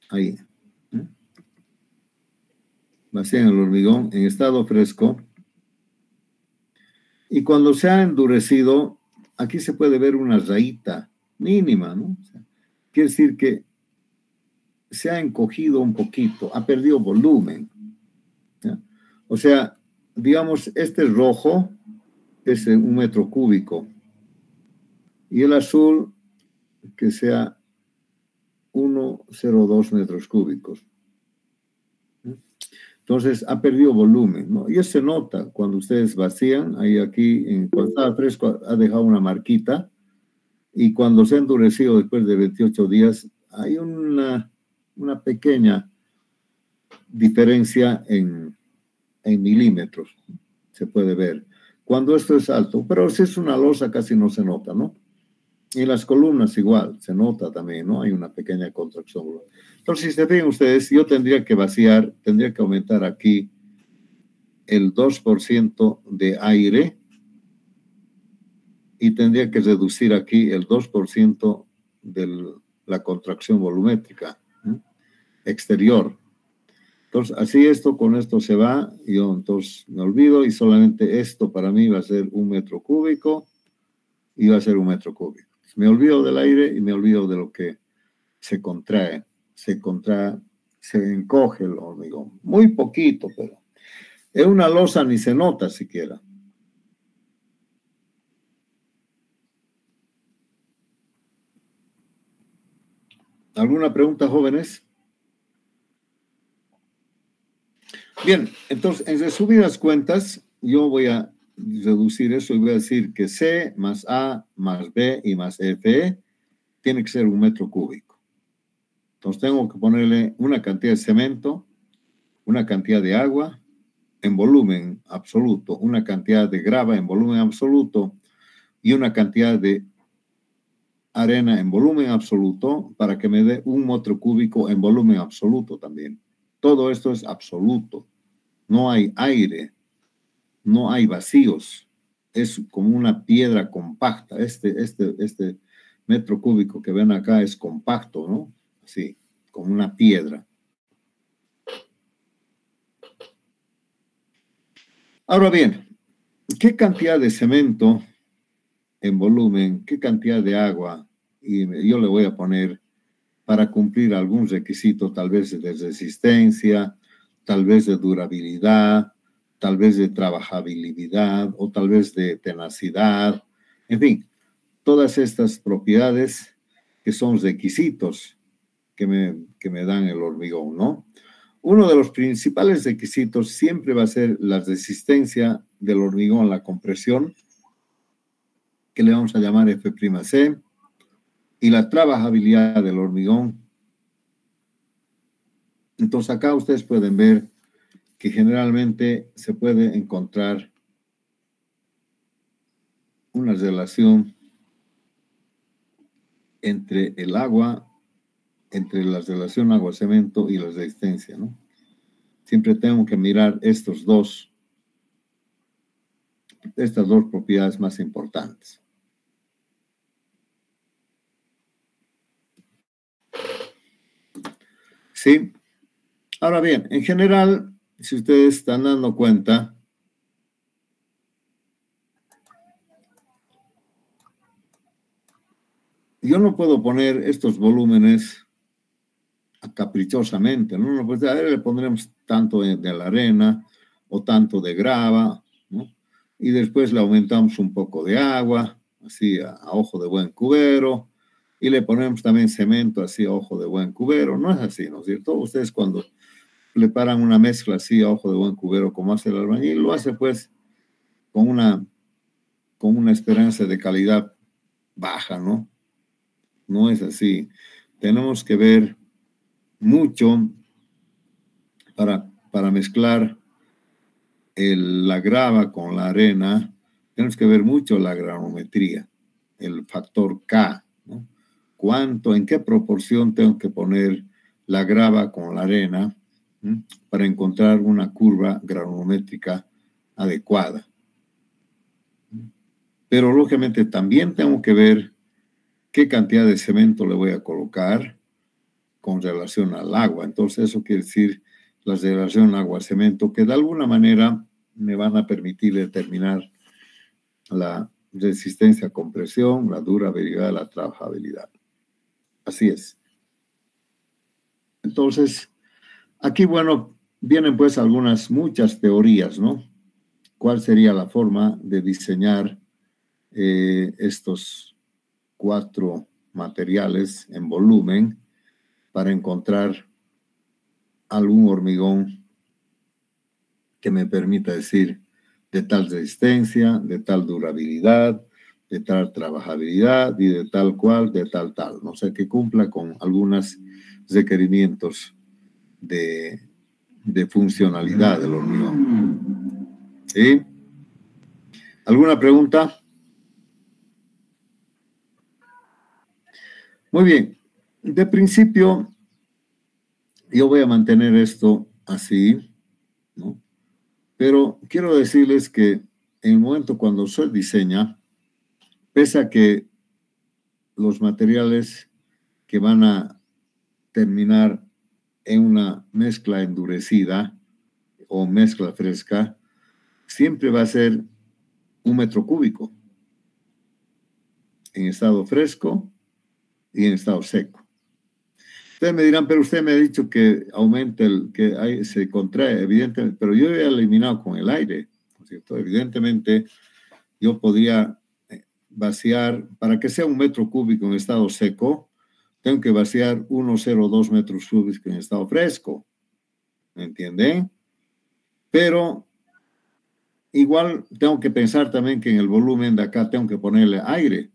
S1: Ahí. Vacían el hormigón en estado fresco. Y cuando se ha endurecido, aquí se puede ver una rayita mínima, ¿no? O sea, quiere decir que se ha encogido un poquito, ha perdido volumen, ¿ya? O sea, digamos, este rojo es 1 metro cúbico y el azul que sea 1,02 metros cúbicos. Entonces ha perdido volumen, ¿no? Y eso se nota cuando ustedes vacían, ahí aquí, cuando estaba fresco, ha dejado una marquita, y cuando se ha endurecido después de 28 días, hay una pequeña diferencia en milímetros, se puede ver. Cuando esto es alto, pero si es una losa casi no se nota, ¿no? Y las columnas igual, se nota también, ¿no? Hay una pequeña contracción. Entonces, si se fijan ustedes, yo tendría que vaciar, tendría que aumentar aquí el 2% de aire y tendría que reducir aquí el 2% de la contracción volumétrica, ¿eh? Exterior. Entonces, así con esto se va, yo entonces me olvido y solamente esto para mí va a ser 1 metro cúbico y va a ser 1 metro cúbico. Me olvido del aire y me olvido de lo que se contrae, se encoge el hormigón. Muy poquito, pero en una losa ni se nota siquiera. ¿Alguna pregunta, jóvenes? Bien, entonces, en resumidas cuentas, yo voy a reducir eso y voy a decir que C más A más B y más Fe tiene que ser 1 metro cúbico. Entonces tengo que ponerle una cantidad de cemento, una cantidad de agua en volumen absoluto, una cantidad de grava en volumen absoluto y una cantidad de arena en volumen absoluto para que me dé 1 metro cúbico en volumen absoluto también. Todo esto es absoluto. No hay aire, no hay vacíos. Es como una piedra compacta. Este metro cúbico que ven acá es compacto, ¿no? Así, como una piedra. Ahora bien, ¿qué cantidad de cemento en volumen, qué cantidad de agua? Y yo le voy a poner para cumplir algún requisito, tal vez de resistencia, tal vez de durabilidad, tal vez de trabajabilidad o tal vez de tenacidad. En fin, todas estas propiedades que son requisitos que me dan el hormigón, ¿no? Uno de los principales requisitos siempre va a ser la resistencia del hormigón a la compresión, que le vamos a llamar F'C, y la trabajabilidad del hormigón. Entonces acá ustedes pueden ver que generalmente se puede encontrar una relación entre el agua, entre la relación agua-cemento y la resistencia, ¿no? Siempre tengo que mirar estas dos propiedades más importantes. ¿Sí? Ahora bien, en general, si ustedes están dando cuenta, yo no puedo poner estos volúmenes caprichosamente, ¿no? Pues a ver, le pondremos tanto de la arena o tanto de grava, ¿no? Y después le aumentamos un poco de agua, así a ojo de buen cubero, y le ponemos también cemento así a ojo de buen cubero. No es así, ¿no es cierto? Ustedes cuando preparan una mezcla así a ojo de buen cubero, como hace el albañil, lo hace pues con una esperanza de calidad baja, ¿no? No es así. tenemos que ver mucho para mezclar la grava con la arena. Tenemos que ver mucho la granometría, el factor K, ¿no? En qué proporción tengo que poner la grava con la arena, ¿sí?, para encontrar una curva granométrica adecuada. Pero lógicamente también tengo que ver qué cantidad de cemento le voy a colocar con relación al agua. Entonces eso quiere decir la relación agua-cemento, que de alguna manera me van a permitir determinar la resistencia a compresión, la durabilidad, la trabajabilidad. Así es. Entonces, aquí, bueno, vienen pues muchas teorías, ¿no? ¿Cuál sería la forma de diseñar estos 4 materiales en volumen para encontrar algún hormigón que me permita decir de tal resistencia, de tal durabilidad, de tal trabajabilidad y de tal cual, de tal, ¿no? O sea, que cumpla con algunos requerimientos de funcionalidad del hormigón. ¿Sí? ¿Alguna pregunta? Muy bien. De principio, yo voy a mantener esto así, ¿no? Pero quiero decirles que en el momento cuando se diseña, pese a que los materiales que van a terminar en una mezcla endurecida o mezcla fresca, siempre va a ser 1 metro cúbico en estado fresco y en estado seco. Ustedes me dirán, pero usted me ha dicho que aumenta se contrae, evidentemente, pero yo he eliminado con el aire, ¿no es cierto? Evidentemente, yo podría vaciar, para que sea 1 metro cúbico en estado seco, tengo que vaciar 1,02 metros cúbicos en estado fresco. ¿Me entienden? Pero igual tengo que pensar también que en el volumen de acá tengo que ponerle aire,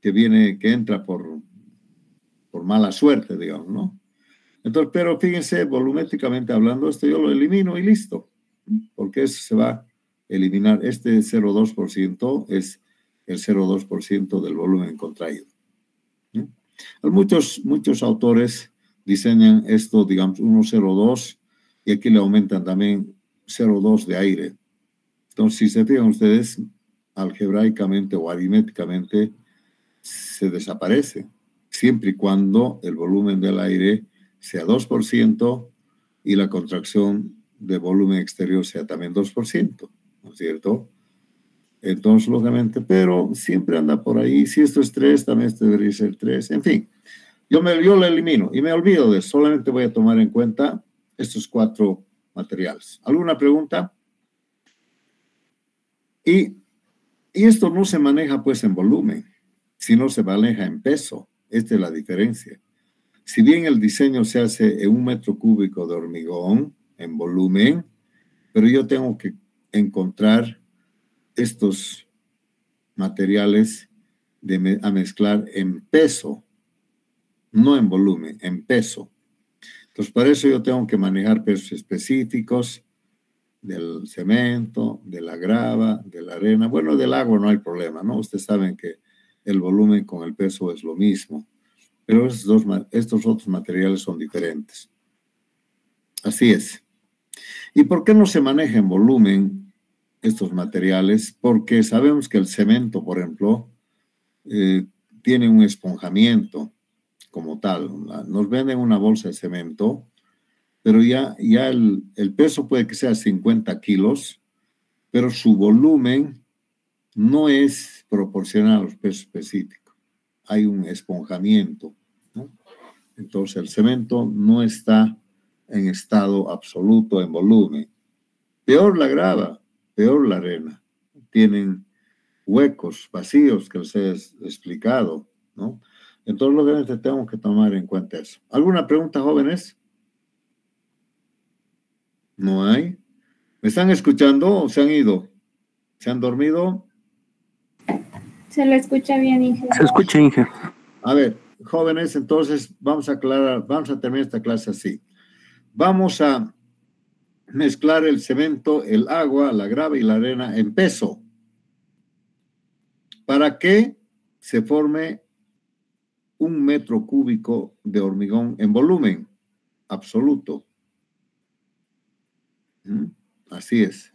S1: que entra por mala suerte, digamos, ¿no? Entonces, pero fíjense, volumétricamente hablando, esto yo lo elimino y listo, porque eso se va a eliminar. Este 0,2% es el 0,2% del volumen contraído. Muchos autores diseñan esto, digamos, 1,02 y aquí le aumentan también 0,2 de aire. Entonces, si se fijan ustedes, algebraicamente o aritméticamente se desaparece, siempre y cuando el volumen del aire sea 2% y la contracción de volumen exterior sea también 2%, ¿no es cierto? Entonces, lógicamente, pero siempre anda por ahí. Si esto es 3, también esto debería ser 3. En fin, yo lo elimino y me olvido de eso. Solamente voy a tomar en cuenta estos 4 materiales. ¿Alguna pregunta? Y esto no se maneja pues en volumen, sino se maneja en peso. Esta es la diferencia. Si bien el diseño se hace en 1 metro cúbico de hormigón en volumen, pero yo tengo que encontrar estos materiales a mezclar en peso, no en volumen, en peso. Entonces, para eso yo tengo que manejar pesos específicos del cemento, de la grava, de la arena. Bueno, del agua no hay problema, ¿no? Ustedes saben que el volumen con el peso es lo mismo, pero estos otros materiales son diferentes. Así es. ¿Y por qué no se maneja en volumen estos materiales? Porque sabemos que el cemento, por ejemplo, tiene un esponjamiento como tal. Nos venden una bolsa de cemento, pero ya el peso puede que sea 50 kilos, pero su volumen no es proporcional a los pesos específicos. Hay un esponjamiento, ¿no? Entonces el cemento no está en estado absoluto en volumen. Peor la grava, peor la arena. Tienen huecos, vacíos que les he explicado, ¿no? Entonces, lógicamente, tengo que tomar en cuenta eso. ¿Alguna pregunta, jóvenes? ¿No hay? ¿Me están escuchando o se han ido? ¿Se han dormido?
S2: Se lo escucha bien, Inge.
S4: Se escucha, Inge.
S1: A ver, jóvenes, entonces vamos a terminar esta clase así. Vamos a mezclar el cemento, el agua, la grava y la arena en peso para que se forme 1 metro cúbico de hormigón en volumen absoluto. Así es.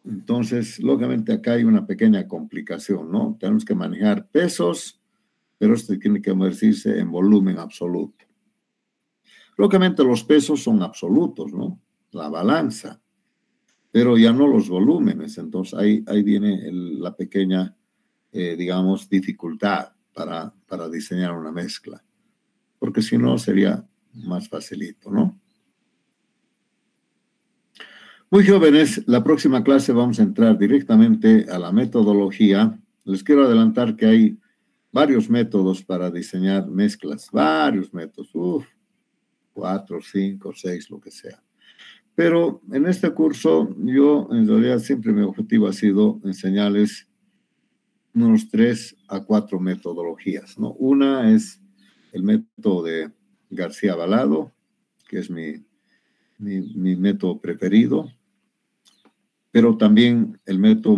S1: Entonces, lógicamente acá hay una pequeña complicación, ¿no? Tenemos que manejar pesos, pero esto tiene que convertirse en volumen absoluto. Lógicamente los pesos son absolutos, ¿no? La balanza, pero ya no los volúmenes. Entonces ahí viene la pequeña, digamos, dificultad para diseñar una mezcla, porque si no sería más facilito, ¿no? Muy jóvenes, la próxima clase vamos a entrar directamente a la metodología. Les quiero adelantar que hay varios métodos para diseñar mezclas, varios métodos, 4, 5, 6, lo que sea. Pero en este curso, yo en realidad siempre mi objetivo ha sido enseñarles unos 3 a 4 metodologías, ¿no? Una es el método de García Avalado, que es mi método preferido, pero también el método